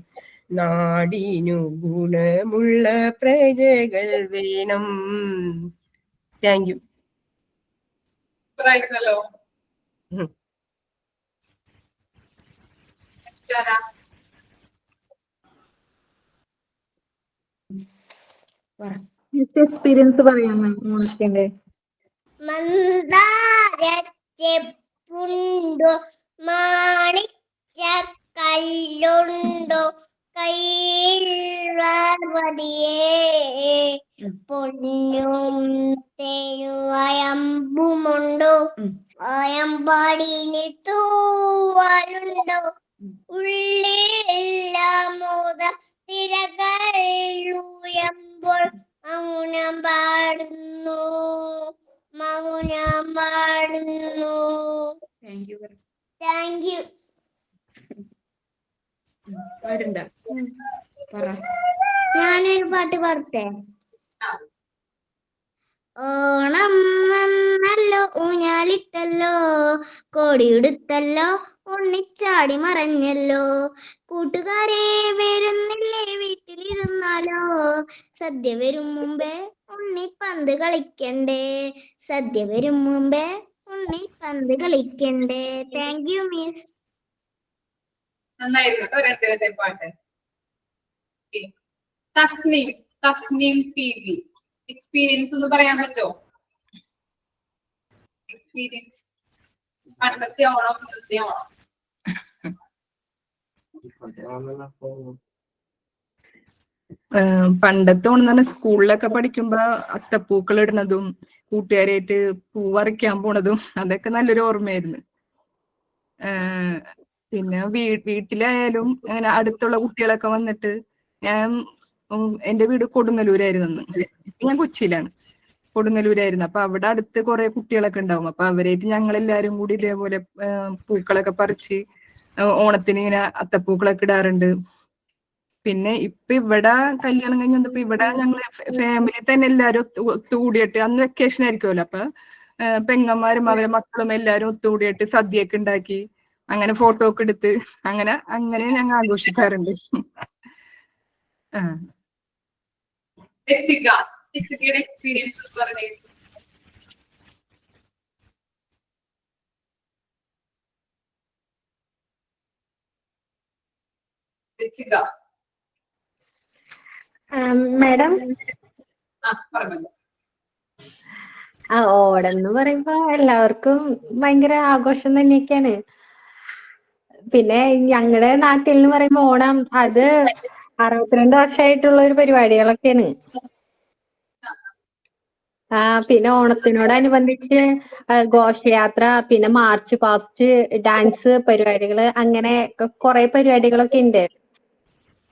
നാടിനു ഗുണമുള്ള പ്രജകൾ വേണം. Thank you. ആയിരുന്നല്ലോ. എക്സ്പീരിയൻസ് പറയാമോ ഓണത്തിന്റെ? മന്ദാരച്ചെപ്പുണ്ടോ മാണിച്ചക്കല്ലുണ്ടോ കയ്യിൽ വാർമതിയേ പൊന്നും തെരുവയമ്പുമുണ്ടോ അയമ്പാടിന് തൂവാലുണ്ടോ ഉള്ളിലെല്ലാം മോദ തിരകൾ ഉയമ്പോൾ മൗനം പാടുന്നു മൗനം പാടുന്നു. Thank you. ഞാനൊരു പാട്ട് പാടട്ടെ? ഓണം വന്നല്ലോ ഊഞ്ഞാലിട്ടല്ലോ കോടിയുടുത്തല്ലോ ഉണ്ണിച്ചാടി മറഞ്ഞല്ലോ കൂട്ടുകാരെ വരുന്നില്ലേ വീട്ടിലിരുന്നാലോ സദ്യ വരും മുമ്പേ ഉണ്ണി പന്ത് കളിക്കണ്ടേ സദ്യ വരും മുമ്പേ ഉണ്ണി പന്ത് കളിക്കണ്ടേ. Thank you miss. നന്നായിരുന്നു കേട്ടോ രണ്ടുപേരുടെ പാട്ട്. തസ്നീം PV എക്സ്പീരിയൻസ് ഒന്ന് പറയാൻ പറ്റുമോ? എക്സ്പീരിയൻസ് പണ്ടത്തെ ഓണം ഇന്നത്തെ ഓണം. പണ്ടത്തെ ഓണം തന്നെ സ്കൂളിലൊക്കെ പഠിക്കുമ്പോ അത്തപ്പൂക്കൾ ഇടുന്നതും കൂട്ടുകാരായിട്ട് പൂ പറിക്കാൻ പോണതും അതൊക്കെ നല്ലൊരു ഓർമ്മയായിരുന്നു. പിന്നെ വീട്ടിലായാലും അങ്ങനെ അടുത്തുള്ള കുട്ടികളൊക്കെ വന്നിട്ട് ഞാൻ എന്റെ വീട് കൊടുങ്ങല്ലൂരായിരുന്നു അന്ന്. ഞാൻ കൊച്ചിയിലാണ്. കൊടുങ്ങല്ലൂരായിരുന്നു. അപ്പൊ അവിടെ അടുത്ത് കുറെ കുട്ടികളൊക്കെ ഉണ്ടാവും. അപ്പൊ അവരായിട്ട് ഞങ്ങൾ എല്ലാരും കൂടി ഇതേപോലെ പൂക്കളൊക്കെ പറിച്ച് ഓണത്തിന് ഇങ്ങനെ അത്തപ്പൂക്കളൊക്കെ ഇടാറുണ്ട്. പിന്നെ ഇപ്പൊ ഇവിടെ കല്യാണം കഴിഞ്ഞ് വന്നപ്പോ ഇവിടെ ഞങ്ങള് ഫാമിലി തന്നെ എല്ലാരും ഒത്തുകൂടിയിട്ട് അന്ന് വെക്കേഷൻ ആയിരിക്കുമല്ലോ. അപ്പൊ പെങ്ങന്മാരും അവരെ മക്കളും എല്ലാരും ഒത്തുകൂടിയിട്ട് സദ്യയൊക്കെ ഉണ്ടാക്കി അങ്ങനെ ഫോട്ടോ ഒക്കെ എടുത്ത് അങ്ങനെ ഞങ്ങൾ ആഘോഷിക്കാറുണ്ട്. ജെസിക്കയുടെ എക്സ്പീരിയൻസ് പറഞ്ഞേ. ജെസിക്ക മാഡം, പറഞ്ഞല്ലോ. ഓണം എന്ന് പറയുമ്പോ എല്ലാവർക്കും ഭയങ്കര ആഘോഷം തന്നെയൊക്കെയാണ്. പിന്നെ ഞങ്ങളുടെ നാട്ടിൽ എന്ന് പറയുമ്പോ ഓണം അത് 62 വർഷമായിട്ടുള്ള ഒരു പരിപാടികളൊക്കെയാണ്. പിന്നെ ഓണത്തിനോടനുബന്ധിച്ച് ഘോഷയാത്ര, പിന്നെ മാർച്ച് പാസ്റ്റ്, ഡാൻസ് പരിപാടികള്, അങ്ങനെ കുറെ പരിപാടികളൊക്കെ ഉണ്ട്.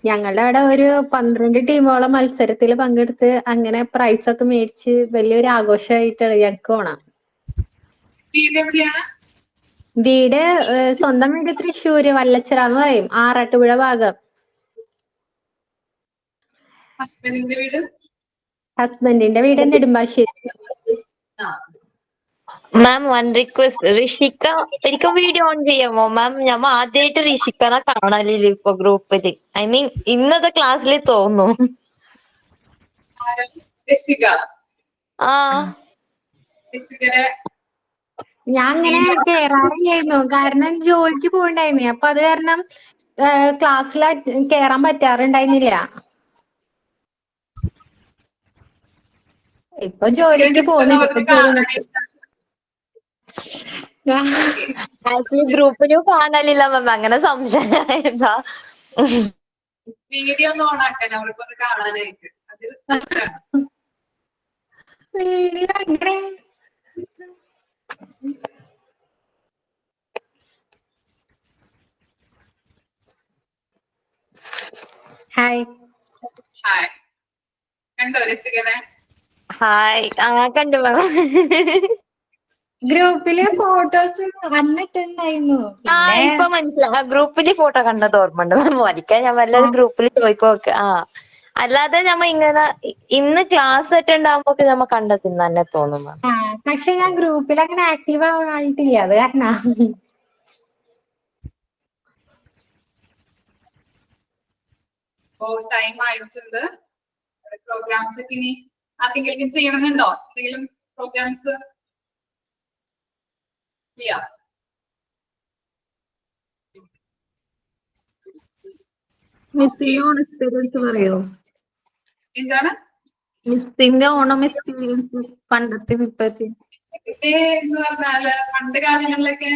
ഞങ്ങളുടെ അവിടെ ഒരു 12 ടീമോളം മത്സരത്തിൽ പങ്കെടുത്ത് അങ്ങനെ പ്രൈസ് ഒക്കെ മേടിച്ച് വലിയൊരു ആഘോഷമായിട്ടാണ് ഞങ്ങൾക്ക് ഓണം. വീട് സ്വന്തം വീട് തൃശ്ശൂര് വല്ലച്ചിറ എന്ന് പറയും, ആറാട്ടുപുഴ ഭാഗം. ഹസ്ബൻഡിന്റെ വീട് നെടുമ്പാശ്ശേരി. മാം വൺ റിക്വസ്റ്റ്, ഋഷിക്ക ഒരിക്കൽ വീഡിയോ ഓൺ ചെയ്യാമോ മാം? ഞാൻ ആദ്യമായിട്ട് ഋഷിക്കനെ കാണലില്ല ഇപ്പൊ ഗ്രൂപ്പില്. ഐ മീൻ ഇന്നത്തെ ക്ലാസ്സിൽ തോന്നുന്നു. ഞാൻ അങ്ങനെ കേറാറില്ലായിരുന്നു, കാരണം ജോലിക്ക് പോകണ്ടായിരുന്നു. അപ്പൊ അത് കാരണം ക്ലാസ്സിൽ കേറാൻ പറ്റാറുണ്ടായിരുന്നില്ല. ഇപ്പൊ ജോലിക്ക് ഗ്രൂപ്പിന് കാണലില്ല മാം, അങ്ങനെ സംശയമായതാ. വീഡിയോ ഒന്ന് ഓൺ ആക്കാൻ അവർക്കൊന്ന് കാണാനായിട്ട്. ഹായ് കണ്ടോ രസികനെ? ഹായ്, കണ്ടു മാം. ഗ്രൂപ്പില് ഫോട്ടോസ് വന്നിട്ടുണ്ടായിരുന്നു. ഇപ്പൊ മനസ്സിലായി. ഗ്രൂപ്പില് ഫോട്ടോ കണ്ടത് ഓർമ്മയുണ്ട് മാം. ഒരിക്കൽ ഞാൻ വല്ല ഗ്രൂപ്പിൽ ചോദിക്കോക്കെ. അല്ലാതെ നമ്മ ഇങ്ങനെ ഇന്ന് ക്ലാസ് അറ്റൻഡ് നമ്മ കണ്ടെത്തുന്ന തന്നെ തോന്നും മാം. പക്ഷെ ഞാൻ ഗ്രൂപ്പിൽ അങ്ങനെ ആക്റ്റീവ് ആയിട്ടില്ല, അത് കാരണം. ടൈം ആയിട്ടുണ്ട്. പ്രോഗ്രാംസ് ഒക്കെ ഇനി ആർക്കെങ്കിലും ചെയ്യണമെന്നുണ്ടോ? എന്തെങ്കിലും പ്രോഗ്രാംസ്? ഇല്ല. എന്താണ് മിസ്സിന്റെ ഓണം എക്സ്പീരിയൻസ് പണ്ടത്തെ ഇപ്പത്തെ? എന്ന് പറഞ്ഞാല് പണ്ട് കാലങ്ങളിലൊക്കെ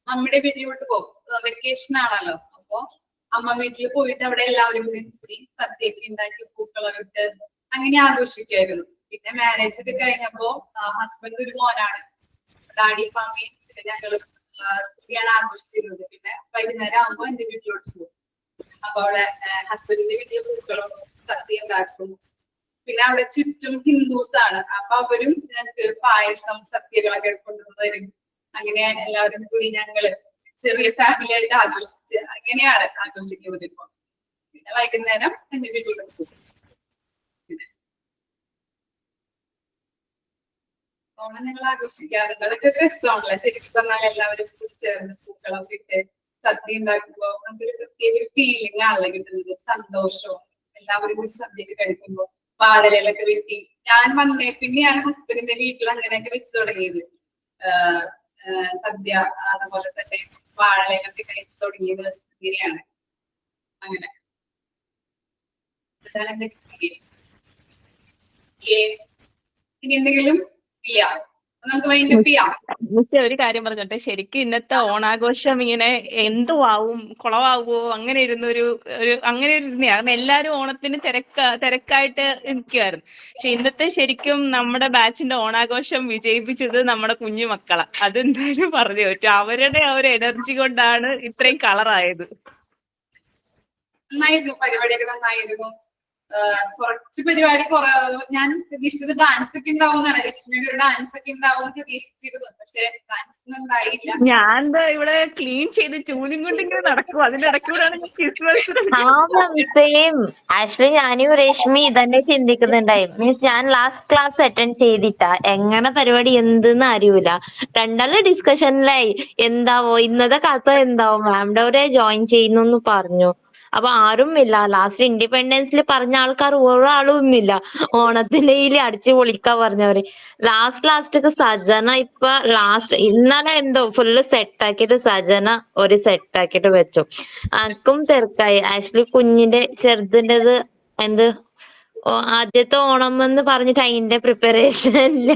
നമ്മുടെ വീട്ടിലോട്ട് പോകും. വെക്കേഷൻ ആണല്ലോ. അപ്പൊ അമ്മ വീട്ടിൽ പോയിട്ട് അവിടെ എല്ലാവരും കൂടി സദ്യയൊക്കെ ഉണ്ടാക്കി പൂക്കളൊക്കെ ഇട്ട് അങ്ങനെ ആഘോഷിക്കുമായിരുന്നു. പിന്നെ മാരേജ് ഒക്കെ കഴിഞ്ഞപ്പോ ഹസ്ബൻഡ് ഒരു മോനാണ്. ഡാഡി മമ്മി ഞങ്ങള് കൂടിയാണ് ആഘോഷിച്ചിരുന്നത്. പിന്നെ വൈകുന്നേരം ആകുമ്പോ എന്റെ വീട്ടിലോട്ട് പോകും. അപ്പൊ അവിടെ ഹസ്ബൻഡിന്റെ വീട്ടിൽ പൂക്കളും സദ്യ ഉണ്ടാക്കും. പിന്നെ അവിടെ ചുറ്റും ഹിന്ദുസ് ആണ്. അപ്പൊ അവരും ഞങ്ങൾക്ക് പായസം സദ്യകളൊക്കെ കൊണ്ടുവരും. അങ്ങനെ എല്ലാവരും കൂടി ഞങ്ങള് ചെറിയ ഫാമിലി ആയിട്ട് ആഘോഷിച്ച് അങ്ങനെയാണ് ആഘോഷിക്കുന്നത് ഇപ്പൊ. പിന്നെ വൈകുന്നേരം എന്റെ വീട്ടിലോട്ട് പോകും. ഓണം ഞങ്ങൾ ആഘോഷിക്കാറുണ്ട്. അതൊക്കെ രസമാണല്ലോ ശരിക്കും പറഞ്ഞാൽ. എല്ലാവരും കൂടി ചേർന്ന് പൂക്കളൊക്കെ ഇട്ട് സദ്യ ഉണ്ടാക്കുമ്പോ നമുക്കൊരു പ്രത്യേക ഒരു ഫീലിംഗ് ആണല്ലോ കിട്ടുന്നത്. സന്തോഷവും എല്ലാവരും കൂടി സദ്യയൊക്കെ കഴിക്കുമ്പോ വാഴയിലൊക്കെ വെട്ടി. ഞാൻ വന്നേ പിന്നെയാണ് ഹസ്ബൻഡിന്റെ വീട്ടിൽ അങ്ങനെയൊക്കെ വെച്ച് തുടങ്ങിയത്. സദ്യ അതുപോലെ തന്നെ വാഴയിലൊക്കെ കഴിച്ചു തുടങ്ങിയത് ഇങ്ങനെയാണ്. അങ്ങനെ അതാണ് എന്റെ എക്സ്പീരിയൻസ്. ഇനി എന്തെങ്കിലും ഇല്ല? നമുക്ക് വൈൻഡപ്പ് ചെയ്യാം. മിസ് ഒരു കാര്യം പറഞ്ഞോട്ടെ, ശരിക്കും ഇന്നത്തെ ഓണാഘോഷം ഇങ്ങനെ എന്തുവാവും കുളവാകുവോ അങ്ങനെ അങ്ങനെ ഇരുന്ന കാരണം എല്ലാരും ഓണത്തിന് തിരക്കായിട്ട് ഇരിക്കുവായിരുന്നു. പക്ഷെ ഇന്നത്തെ ശരിക്കും നമ്മുടെ ബാച്ചിന്റെ ഓണാഘോഷം വിജയിപ്പിച്ചത് നമ്മുടെ കുഞ്ഞു മക്കളാ. അതെന്തായാലും പറഞ്ഞു പറ്റും. അവരുടെ ആ ഒരു എനർജി കൊണ്ടാണ് ഇത്രയും കളറായത്. നന്നായിരുന്നു, പരിപാടിയൊക്കെ നന്നായിരുന്നു. കുറച്ച് പരിപാടി ഞാൻ പ്രതീക്ഷിച്ചത് ഡാൻസ് ഒക്കെ ഉണ്ടാവുന്നതാണ്. ലക്ഷ്മിയുടെ ഒരു ഡാൻസ് ഒക്കെ ഉണ്ടാവും പ്രതീക്ഷിച്ചിരുന്നു. പക്ഷെ ഡാൻസ് ഒന്നും ഉണ്ടായില്ല. ഞാൻ ഇവിടെ ക്ലീൻ ചെയ്ത് ചൂലും കൊണ്ട് ഇങ്ങനെ നടക്കും. അതിന്റെ ഇടയ്ക്കൂടാണ് സെയിം. ആക്ച്വലി ഞാനും രശ്മി ഇതന്നെ ചിന്തിക്കുന്നുണ്ടായി. മീൻസ് ഞാൻ ലാസ്റ്റ് ക്ലാസ് അറ്റൻഡ് ചെയ്തിട്ടാ എങ്ങനെ പരിപാടി എന്തെന്ന് അറിയൂല. രണ്ടാളും ഡിസ്കഷനിലായി എന്താവോ ഇന്നത്തെ കഥ എന്താവും, മാമിന്റെ അവരെ ജോയിൻ ചെയ്യുന്നു പറഞ്ഞു. അപ്പൊ ആരും ഇല്ല. ലാസ്റ്റ് ഇൻഡിപെൻഡൻസിൽ പറഞ്ഞ ആൾക്കാർ ഒരാളും ഇല്ല. ഓണത്തിന്റെ അടിച്ചു പൊളിക്കാൻ പറഞ്ഞവര്. ലാസ്റ്റ് സജന ഇപ്പൊ ഇന്നലെ എന്തോ ഫുള്ള് സെറ്റാക്കിയിട്ട് സജന ഒരു സെറ്റാക്കിയിട്ട് വെച്ചു. ആർക്കും തിരക്കായി. ആക്ച്വലി കുഞ്ഞിന്റെ ചെറുതിൻ്റെത് ആദ്യത്തെ ഓണം എന്ന് പറഞ്ഞിട്ട് അതിന്റെ പ്രിപ്പറേഷൻ ഇല്ല.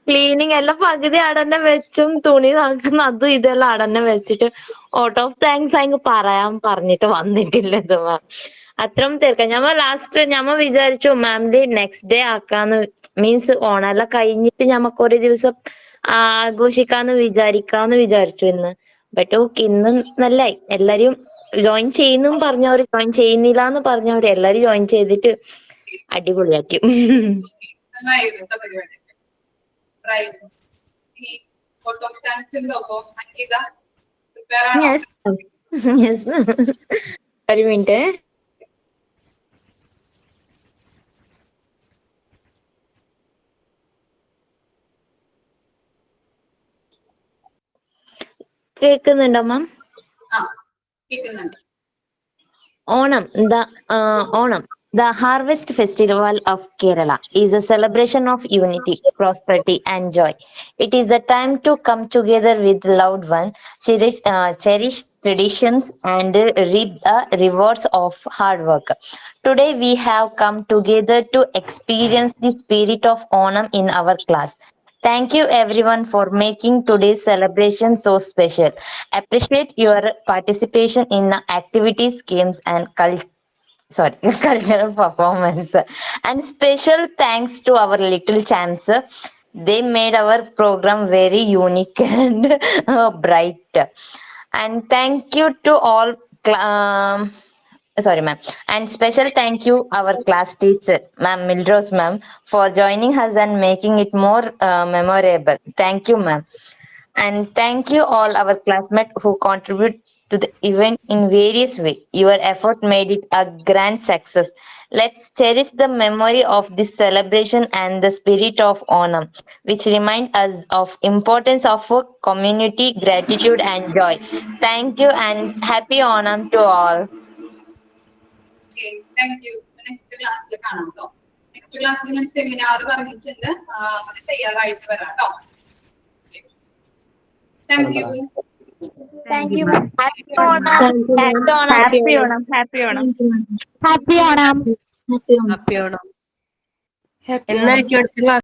ക്ലീനിങ് എല്ലാം പകുതി അടന്നെ വെച്ചും തുണി നോക്കുന്ന അതും ഇതെല്ലാം അടന്നെ വെച്ചിട്ട് ഔട്ട് ഓഫ് താങ്ക്സ് അങ്ങ് പറയാൻ പറഞ്ഞിട്ട് വന്നിട്ടില്ല. അത്രയും തിരക്കാം. ഞമ്മ വിചാരിച്ചു മാമിന്റെ നെക്സ്റ്റ് ഡേ ആക്കാന്ന്, മീൻസ് ഓണമെല്ലാം കഴിഞ്ഞിട്ട് ഞമ്മക്ക് ഒരു ദിവസം ആഘോഷിക്കാന്ന് വിചാരിച്ചു ഇന്ന്. ബട്ട് ഇന്ന് നല്ലായി. എല്ലാരും ജോയിൻ ചെയ്യുന്നു പറഞ്ഞവര്, ജോയിൻ ചെയ്യുന്നില്ല എന്ന് പറഞ്ഞവര് എല്ലാരും ജോയിൻ ചെയ്തിട്ട് അടിപൊളിയാക്കി. നന്നായിരുന്നു പരിപാടി. ഔട്ട് ഓഫ് താങ്ക്സ് ഉണ്ടോ? ഒരു മിനിറ്റ്. കേക്കുന്നുണ്ടോ ma'am? Onam, the harvest festival of Kerala, is a celebration of unity, prosperity and joy. It is a time to come together with loved ones, cherish traditions and reap the rewards of hard work. Today we have come together to experience the spirit of Onam in our class. Thank you everyone for making today's celebration so special. Appreciate your participation in the activities, games and cultural performance. And special thanks to our little champs. They made our program very unique and bright. And thank you to all sorry ma'am, and special thank you our class teacher ma'am Mildrose ma'am for joining us and making it more memorable. Thank you ma'am. And thank you all our classmates who contribute to the event in various ways. Your effort made it a grand success. Let's cherish the memory of this celebration and the spirit of Onam, which remind us of importance of community, gratitude and joy. Thank you and happy Onam to all. Thank you. Next ക്ലാസ്സിൽ കാണാം കേട്ടോ. Next ക്ലാസ്സിൽ ഞാൻ seminar പറഞ്ഞിട്ടുണ്ട്, അത് തയ്യാറായിട്ട് വരാം കേട്ടോ. Thank you. Thank you. Happy Onam. Happy Onam. Happy Onam. Happy Onam. Happy Onam. എന്നായിരിക്കും അടുത്ത ക്ലാസ്?